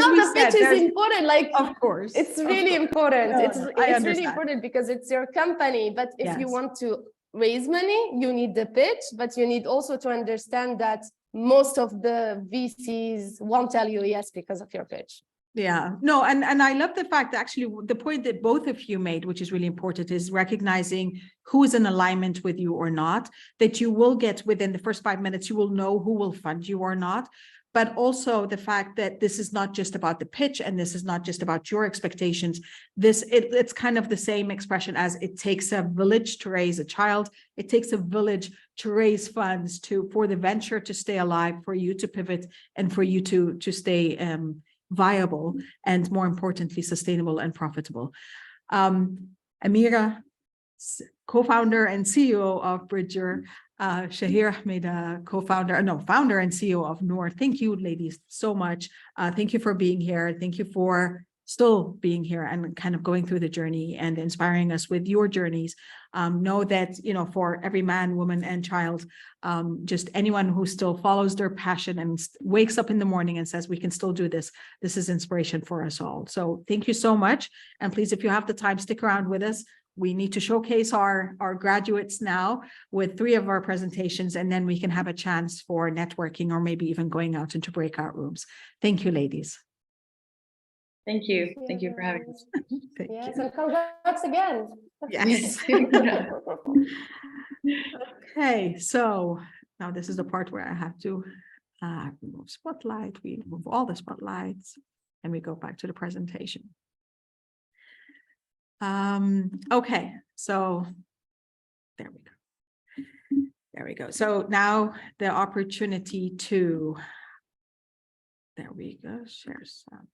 no, we the said, pitch is important. Like, of course, it's really important. No, it's understand. really important because it's your company. But if you want to raise money, you need the pitch, but you need also to understand that most of the VCs won't tell you yes because of your pitch. Yeah, no, and I love the fact that actually the point that both of you made, which is really important, is recognizing who is in alignment with you or not, that you will get within the first 5 minutes, you will know who will fund you or not. But also the fact that this is not just about the pitch, and this is not just about your expectations. It's kind of the same expression as it takes a village to raise a child. It takes a village to raise funds for the venture to stay alive, for you to pivot, and for you to stay viable, and more importantly, sustainable and profitable. Amira, co-founder and CEO of Bridger, Shahir Ahmed, founder and CEO of Noor. Thank you, ladies, so much. Thank you for being here. Thank you for still being here and kind of going through the journey and inspiring us with your journeys. Know that, for every man, woman, and child, just anyone who still follows their passion and wakes up in the morning and says, we can still do this. This is inspiration for us all. So thank you so much. And please, if you have the time, stick around with us. We need to showcase our graduates now with 3 of our presentations, and then we can have a chance for networking or maybe even going out into breakout rooms. Thank you, ladies. Thank you. Thank you for having us. Yes, and congrats again. Yes. Okay, so now this is the part where I have to remove spotlight. We remove all the spotlights and we go back to the presentation. Okay, so there we go. So now the opportunity to, there we go, share some.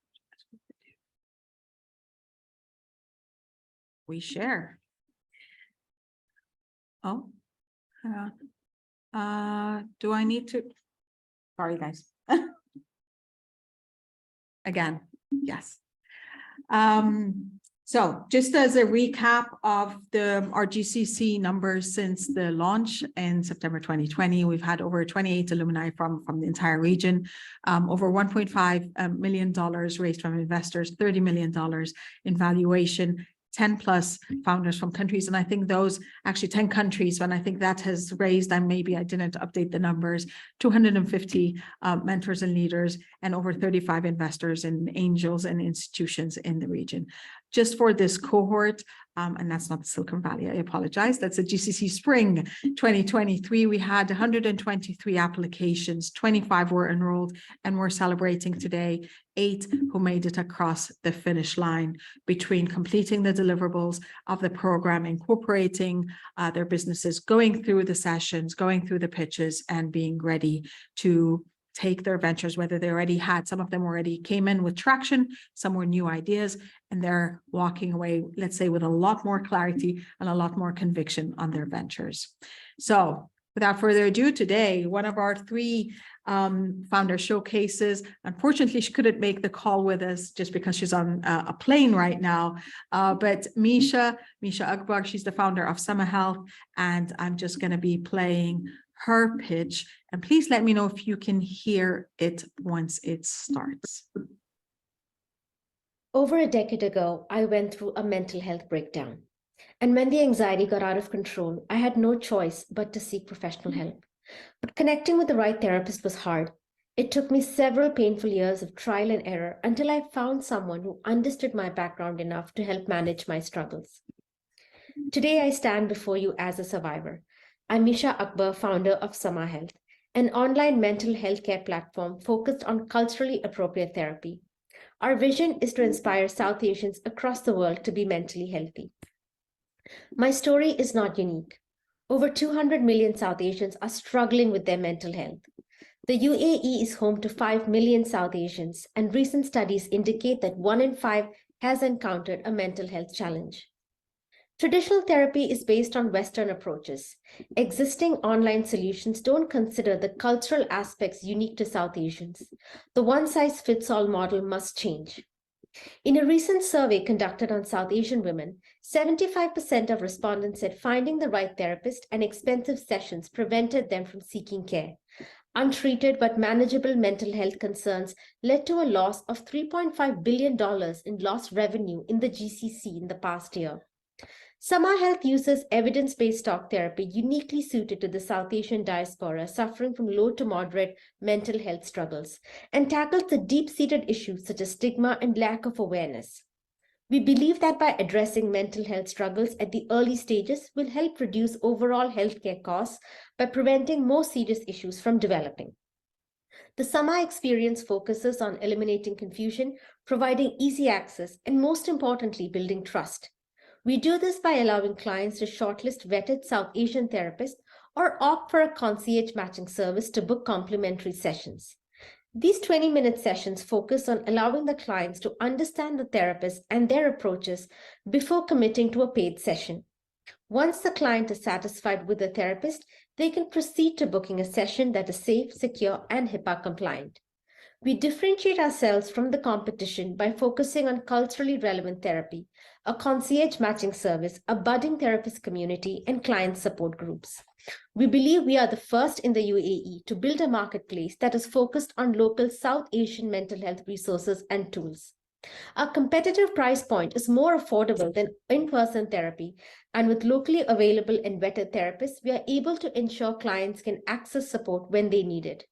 We share. Oh, hang on. Do I need to? Sorry, guys. Again, yes. So just as a recap of our GCC numbers since the launch in September 2020, we've had over 28 alumni from the entire region, over $1.5 million raised from investors, $30 million in valuation, 10 plus founders from countries. And I think those actually 10 countries, and I think that has raised, and maybe I didn't update the numbers, 250 mentors and leaders, and over 35 investors and angels and institutions in the region. Just for this cohort, and that's not the Silicon Valley, I apologize, that's the GCC Spring 2023, we had 123 applications, 25 were enrolled, and we're celebrating today 8 who made it across the finish line between completing the deliverables of the program, incorporating their businesses, going through the sessions, going through the pitches, and being ready to take their ventures, whether they already had, some of them already came in with traction, some were new ideas, and they're walking away, let's say, with a lot more clarity and a lot more conviction on their ventures. So without further ado, today, one of our 3 founder showcases, unfortunately, she couldn't make the call with us just because she's on a plane right now, but Misha Akbar, she's the founder of Sama Health, and I'm just going to be playing her pitch, and please let me know if you can hear it once it starts. Over a decade ago, I went through a mental health breakdown. And when the anxiety got out of control, I had no choice but to seek professional help. But connecting with the right therapist was hard. It took me several painful years of trial and error until I found someone who understood my background enough to help manage my struggles. Today, I stand before you as a survivor. I'm Misha Akbar, founder of Sama Health, an online mental health care platform focused on culturally appropriate therapy. Our vision is to inspire South Asians across the world to be mentally healthy. My story is not unique. Over 200 million South Asians are struggling with their mental health. The UAE is home to 5 million South Asians, and recent studies indicate that 1 in 5 has encountered a mental health challenge. Traditional therapy is based on Western approaches. Existing online solutions don't consider the cultural aspects unique to South Asians. The one-size-fits-all model must change. In a recent survey conducted on South Asian women, 75% of respondents said finding the right therapist and expensive sessions prevented them from seeking care. Untreated but manageable mental health concerns led to a loss of $3.5 billion in lost revenue in the GCC in the past year. Sama Health uses evidence-based talk therapy uniquely suited to the South Asian diaspora suffering from low to moderate mental health struggles and tackles the deep-seated issues such as stigma and lack of awareness. We believe that by addressing mental health struggles at the early stages will help reduce overall healthcare costs by preventing more serious issues from developing. The Sama experience focuses on eliminating confusion, providing easy access, and most importantly, building trust. We do this by allowing clients to shortlist vetted South Asian therapists or opt for a concierge matching service to book complimentary sessions. These 20-minute sessions focus on allowing the clients to understand the therapist and their approaches before committing to a paid session. Once the client is satisfied with the therapist, they can proceed to booking a session that is safe, secure, and HIPAA compliant. We differentiate ourselves from the competition by focusing on culturally relevant therapy, a concierge matching service, a budding therapist community, and client support groups. We believe we are the first in the UAE to build a marketplace that is focused on local South Asian mental health resources and tools. Our competitive price point is more affordable than in-person therapy, and with locally available and vetted therapists, we are able to ensure clients can access support when they need it.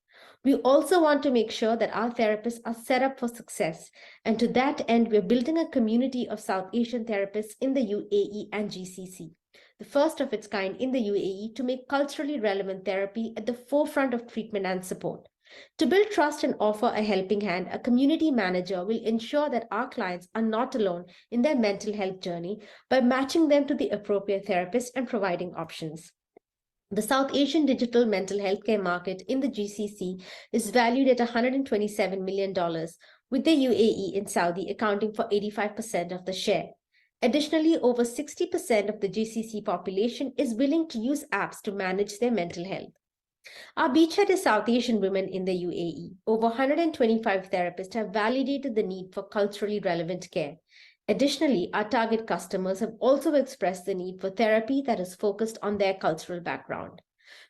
We also want to make sure that our therapists are set up for success, and to that end, we're building a community of South Asian therapists in the UAE and GCC, the first of its kind in the UAE to make culturally relevant therapy at the forefront of treatment and support. To build trust and offer a helping hand, a community manager will ensure that our clients are not alone in their mental health journey by matching them to the appropriate therapist and providing options. The South Asian digital mental health care market in the GCC is valued at $127 million, with the UAE and Saudi accounting for 85% of the share. Additionally, over 60% of the GCC population is willing to use apps to manage their mental health. Our beachhead is South Asian women in the UAE. Over 125 therapists have validated the need for culturally relevant care. Additionally, our target customers have also expressed the need for therapy that is focused on their cultural background.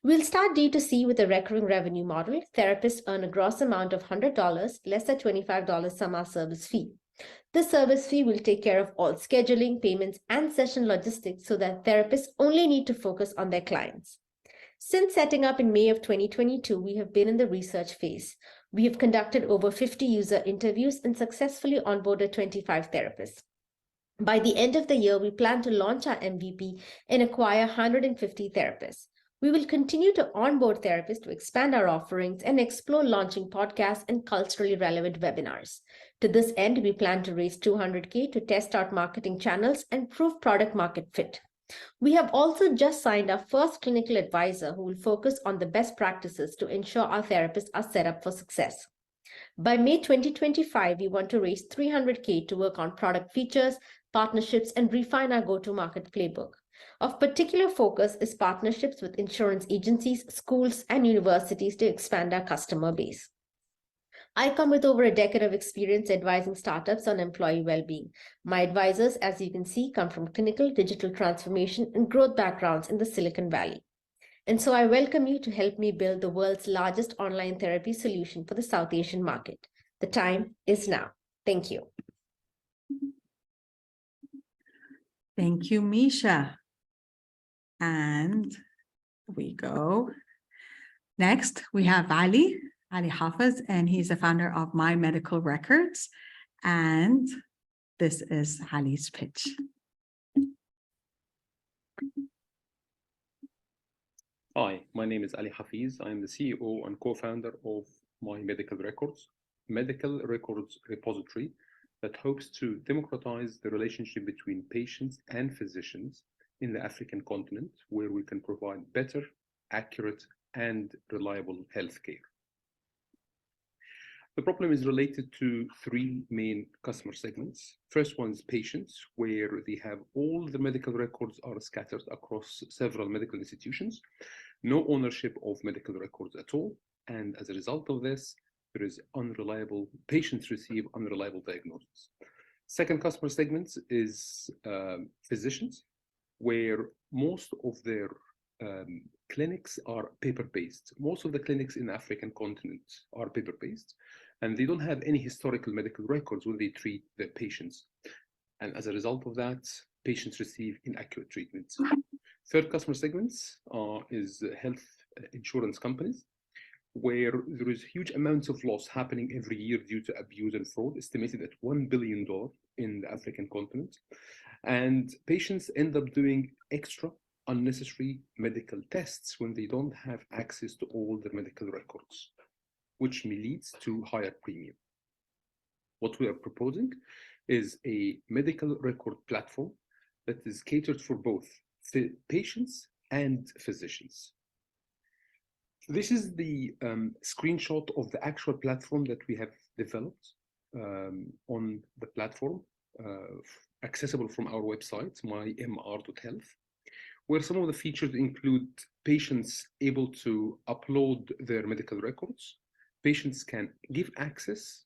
We'll start D2C with a recurring revenue model. Therapists earn a gross amount of $100 less a $25 summer service fee. This service fee will take care of all scheduling, payments, and session logistics so that therapists only need to focus on their clients. Since setting up in May of 2022, we have been in the research phase. We have conducted over 50 user interviews and successfully onboarded 25 therapists. By the end of the year, we plan to launch our MVP and acquire 150 therapists. We will continue to onboard therapists to expand our offerings and explore launching podcasts and culturally relevant webinars. To this end, we plan to raise $200K to test out marketing channels and prove product market fit. We have also just signed our first clinical advisor who will focus on the best practices to ensure our therapists are set up for success. By May 2025, we want to raise $300K to work on product features, partnerships, and refine our go-to-market playbook. Of particular focus is partnerships with insurance agencies, schools, and universities to expand our customer base. I come with over a decade of experience advising startups on employee well-being. My advisors, as you can see, come from clinical, digital transformation, and growth backgrounds in the Silicon Valley. And so I welcome you to help me build the world's largest online therapy solution for the South Asian market. The time is now. Thank you. Thank you, Misha. And we go. Next, we have Ali Hafiz, and he's the founder of My Medical Records. And this is Ali's pitch. Hi, my name is Ali Hafiz. I am the CEO and co-founder of My Medical Records, medical records repository that hopes to democratize the relationship between patients and physicians in the African continent, where we can provide better, accurate, and reliable healthcare. The problem is related to three main customer segments. First one is patients, where they have all the medical records are scattered across several medical institutions, no ownership of medical records at all. And as a result of this, there is patients receive unreliable diagnosis. Second customer segment is physicians, where most of their clinics are paper-based. Most of the clinics in the African continent are paper-based, and they don't have any historical medical records when they treat their patients. And as a result of that, patients receive inaccurate treatments. Third customer segments is health insurance companies, where there is huge amounts of loss happening every year due to abuse and fraud, estimated at $1 billion in the African continent. And patients end up doing extra unnecessary medical tests when they don't have access to all their medical records, which leads to higher premium. What we are proposing is a medical record platform that is catered for both patients and physicians. This is the screenshot of the actual platform that we have developed on the platform, accessible from our website, mymr.health, where some of the features include patients able to upload their medical records. Patients can give access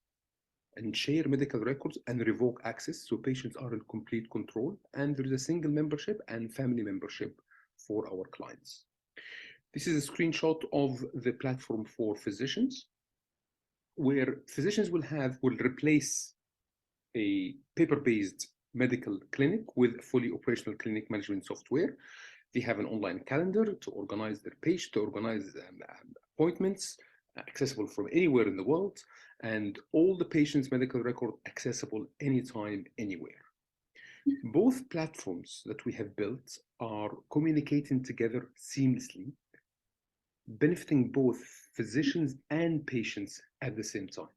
and share medical records and revoke access, so patients are in complete control. And there is a single membership and family membership for our clients. This is a screenshot of the platform for physicians, where physicians will replace a paper-based medical clinic with fully operational clinic management software. They have an online calendar to organize their patient, to organize appointments, accessible from anywhere in the world, and all the patient's medical record accessible anytime, anywhere. Both platforms that we have built are communicating together seamlessly, benefiting both physicians and patients at the same time.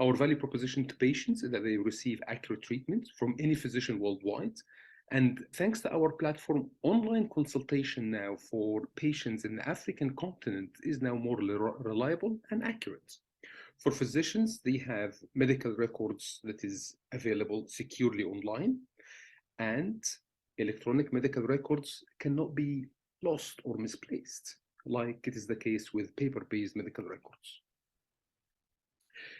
Our value proposition to patients is that they receive accurate treatment from any physician worldwide. And thanks to our platform, online consultation now for patients in the African continent is now more reliable and accurate. For physicians, they have medical records that is available securely online, and electronic medical records cannot be lost or misplaced, like it is the case with paper-based medical records.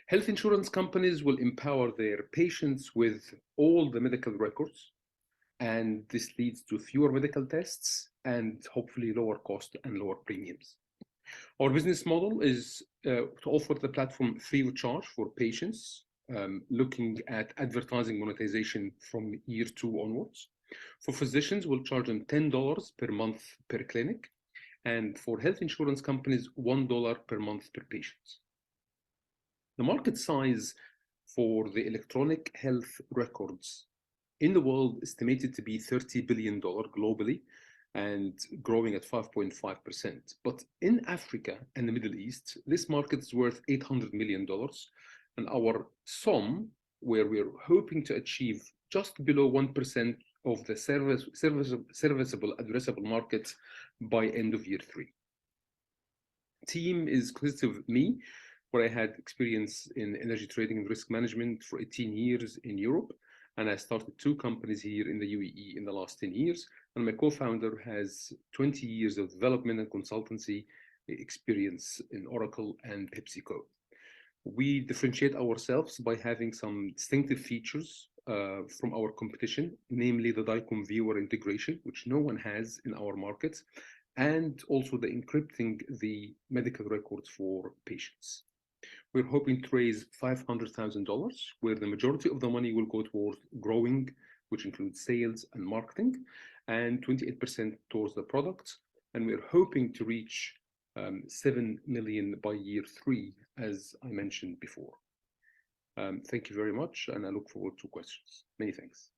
Health insurance companies will empower their patients with all the medical records, and this leads to fewer medical tests and hopefully lower cost and lower premiums. Our business model is to offer the platform free of charge for patients, looking at advertising monetization from year 2 onwards. For physicians, we'll charge them $10 per month per clinic, and for health insurance companies, $1 per month per patient. The market size for the electronic health records in the world estimated to be $30 billion globally and growing at 5.5%. But in Africa and the Middle East, this market is worth $800 million. And our sum, where we're hoping to achieve just below 1% of the serviceable addressable market by end of year 3. Team is consistent of me, where I had experience in energy trading and risk management for 18 years in Europe. And I started 2 companies here in the UAE in the last 10 years. And my co-founder has 20 years of development and consultancy experience in Oracle and PepsiCo. We differentiate ourselves by having some distinctive features from our competition, namely the DICOM viewer integration, which no one has in our market, and also the encrypting the medical records for patients. We're hoping to raise $500,000, where the majority of the money will go towards growing, which includes sales and marketing, and 28% towards the product. And we're hoping to reach 7 million by year 3, as I mentioned before. Thank you very much, and I look forward to questions. Many thanks.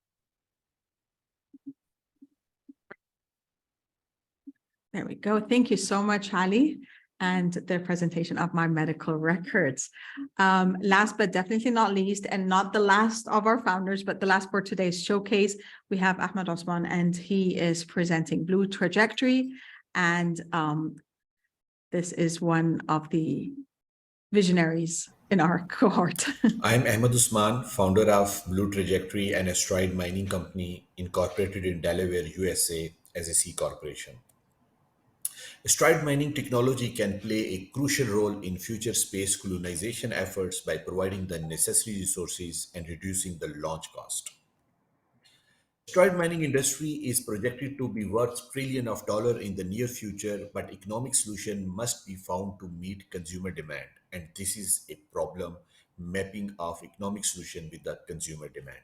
There we go. Thank you so much, Ali, and the presentation of my medical records. Last but definitely not least, and not the last of our founders, but the last for today's showcase, we have Ahmed Osman, and he is presenting Blue Trajectory. And this is one of the visionaries in our cohort. I'm Ahmed Usman, founder of Blue Trajectory, an asteroid mining company incorporated in Delaware, USA as a C corporation. Asteroid mining technology can play a crucial role in future space colonization efforts by providing the necessary resources and reducing the launch cost. Asteroid mining industry is projected to be worth trillions of dollars in the near future, but economic solution must be found to meet consumer demand. And this is a problem, mapping of economic solution with the consumer demand.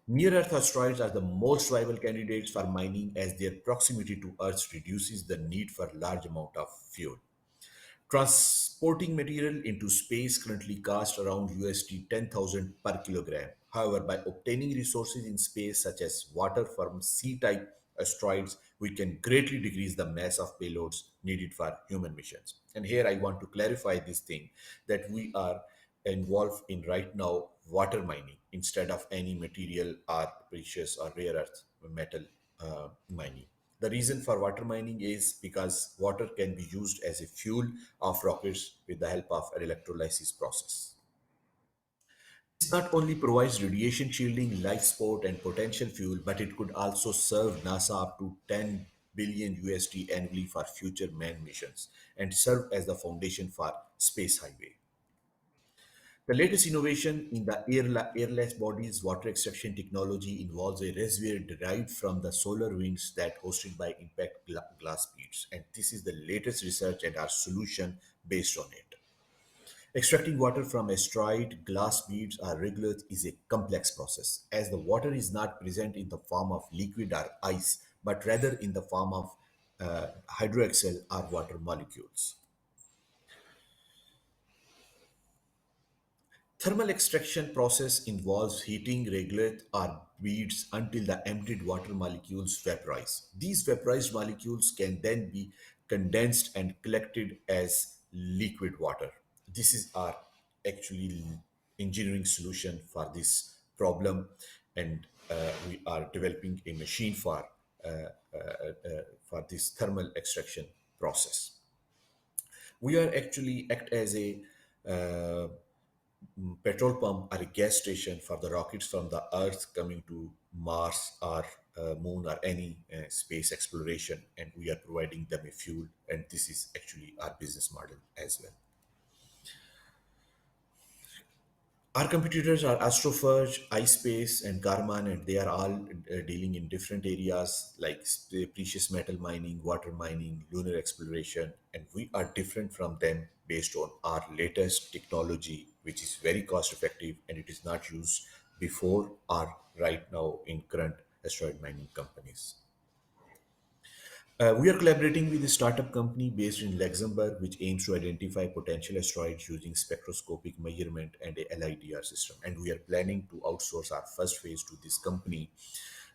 Near-Earth asteroids are the most viable candidates for mining, as their proximity to Earth reduces the need for large amount of fuel. Transporting material into space currently costs around USD 10,000 per kilogram. However, by obtaining resources in space such as water from C-type asteroids, we can greatly decrease the mass of payloads needed for human missions. And here I want to clarify this thing, that we are involved in right now water mining instead of any material or precious or rare earth metal mining. The reason for water mining is because water can be used as a fuel of rockets with the help of an electrolysis process. This not only provides radiation shielding, life support, and potential fuel, but it could also serve NASA up to 10 billion USD annually for future manned missions and serve as the foundation for space highway. The latest innovation in the airless bodies water extraction technology involves a reservoir derived from the solar winds that hosted by impact glass beads. And this is the latest research and our solution based on it. Extracting water from asteroid glass beads or regolith is a complex process, as the water is not present in the form of liquid or ice, but rather in the form of hydroxyl or water molecules. Thermal extraction process involves heating regolith or beads until the emptied water molecules vaporize. These vaporized molecules can then be condensed and collected as liquid water. This is our actually engineering solution for this problem, and we are developing a machine for this thermal extraction process. We are actually act as a petrol pump or a gas station for the rockets from the Earth coming to Mars or Moon or any space exploration, and we are providing them a fuel, and this is actually our business model as well. Our competitors are Astroforge, iSpace, and Garmin, and they are all dealing in different areas like precious metal mining, water mining, lunar exploration, and we are different from them based on our latest technology, which is very cost effective and it is not used before or right now in current asteroid mining companies. We are collaborating with a startup company based in Luxembourg, which aims to identify potential asteroids using spectroscopic measurement and a LIDR system. And we are planning to outsource our first phase to this company.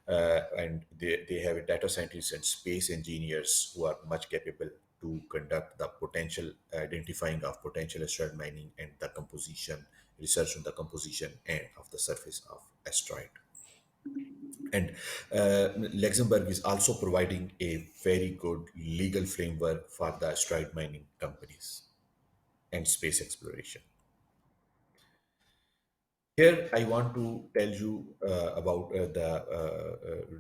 And they have a data scientists and space engineers who are much capable to conduct the potential identifying of potential asteroid mining and the composition, research on the composition and of the surface of asteroid. And Luxembourg is also providing a very good legal framework for the asteroid mining companies and space exploration. Here, I want to tell you about the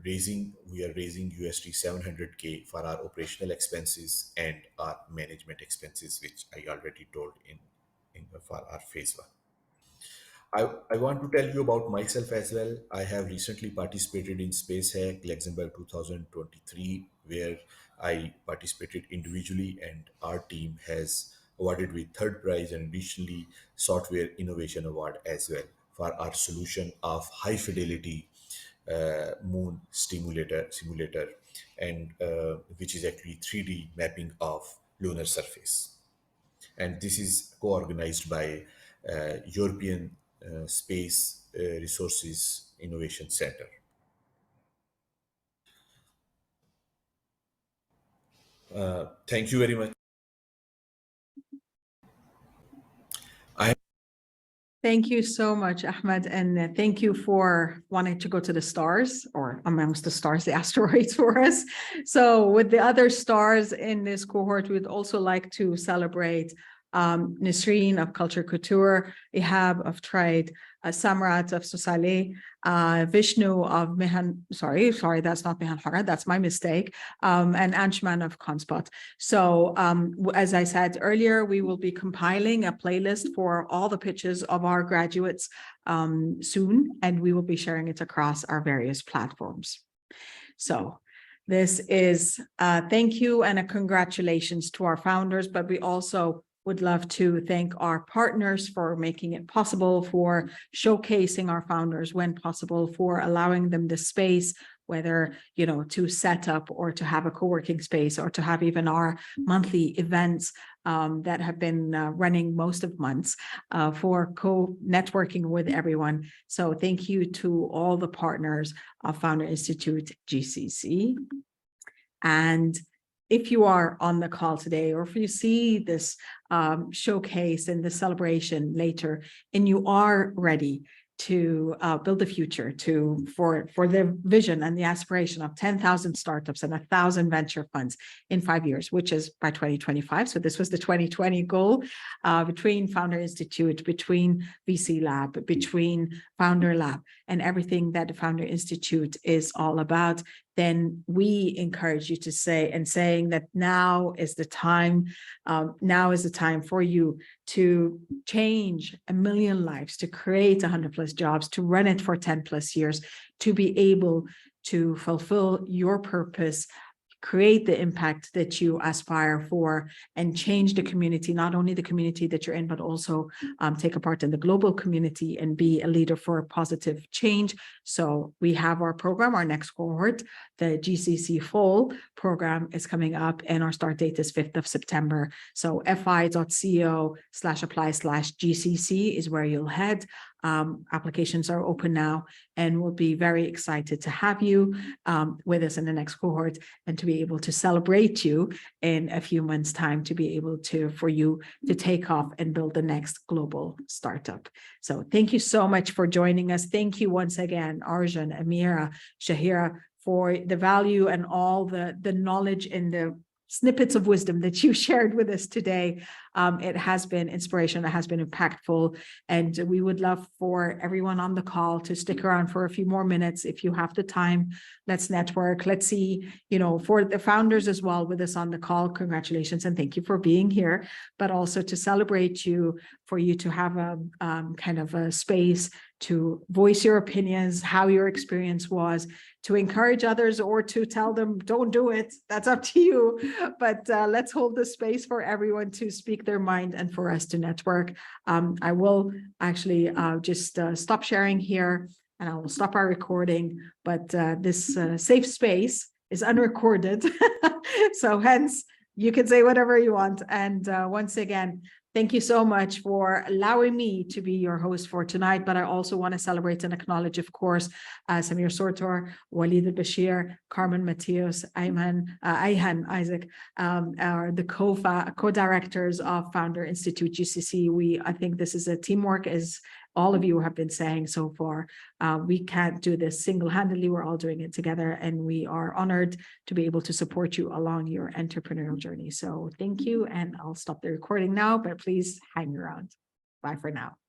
raising. We are raising USD 700K for our operational expenses and our management expenses, which I already told in for our phase one. I want to tell you about myself as well. I have recently participated in Space Hack Luxembourg 2023, where I participated individually, and our team has awarded with third prize and additionally Software Innovation Award as well for our solution of high fidelity moon simulator, and which is actually 3D mapping of lunar surface. And this is co-organized by European Space Resources Innovation Center. Thank you very much. Thank you so much, Ahmed, and thank you for wanting to go to the stars, or amongst the stars, the asteroids for us. So with the other stars in this cohort, we'd also like to celebrate Nisreen of Culture Couture, Ihab of Trade, Samrat of Sosale, Vishnu of Mehan, sorry, that's not Mehan Hara, that's my mistake, and Anshman of Conspot. So as I said earlier, we will be compiling a playlist for all the pitches of our graduates soon, and we will be sharing it across our various platforms. So this is thank you and a congratulations to our founders, but we also would love to thank our partners for making it possible, for showcasing our founders when possible, for allowing them the space, whether, you know, to set up or to have a co-working space or to have even our monthly events that have been running most of months for co-networking with everyone. So thank you to all the partners of Founder Institute GCC. And if you are on the call today, or if you see this showcase and the celebration later, and you are ready to build the future for the vision and the aspiration of 10,000 startups and 1,000 venture funds in 5 years, which is by 2025. So this was the 2020 goal between Founder Institute, between VC Lab, between Founder Lab, and everything that the Founder Institute is all about. Then we encourage you to saying that now is the time for you to change 1 million lives, to create 100+ jobs, to run it for 10+ years, to be able to fulfill your purpose, create the impact that you aspire for, and change the community, not only the community that you're in, but also take a part in the global community and be a leader for a positive change. So we have our program, our next cohort, the GCC Fall program is coming up, and our start date is 5th of September. So fi.co/apply/GCC is where you'll head. Applications are open now, and we'll be very excited to have you with us in the next cohort, and to be able to celebrate you in a few months' time, to be able to, for you to take off and build the next global startup. So thank you so much for joining us. Thank you once again, Arjun, Amira, Shahira, for the value and all the knowledge and the snippets of wisdom that you shared with us today. It has been inspirational, it has been impactful, and we would love for everyone on the call to stick around for a few more minutes. If you have the time, let's network. Let's see, for the founders as well with us on the call, congratulations and thank you for being here, but also to celebrate you, for you to have a kind of a space to voice your opinions, how your experience was, to encourage others or to tell them, don't do it. That's up to you. But let's hold the space for everyone to speak their mind and for us to network. I will actually just stop sharing here and I will stop our recording, but this safe space is unrecorded. So hence you can say whatever you want. And once again, thank you so much for allowing me to be your host for tonight. But I also want to celebrate and acknowledge, of course, Samir Sortor, Walid Al-Bashir, Carmen Mateos, Ayhan Isaac, are the co-directors of Founder Institute GCC. I think this is a teamwork, as all of you have been saying so far. We can't do this single-handedly. We're all doing it together, and we are honored to be able to support you along your entrepreneurial journey. So thank you, and I'll stop the recording now, but please hang around. Bye for now.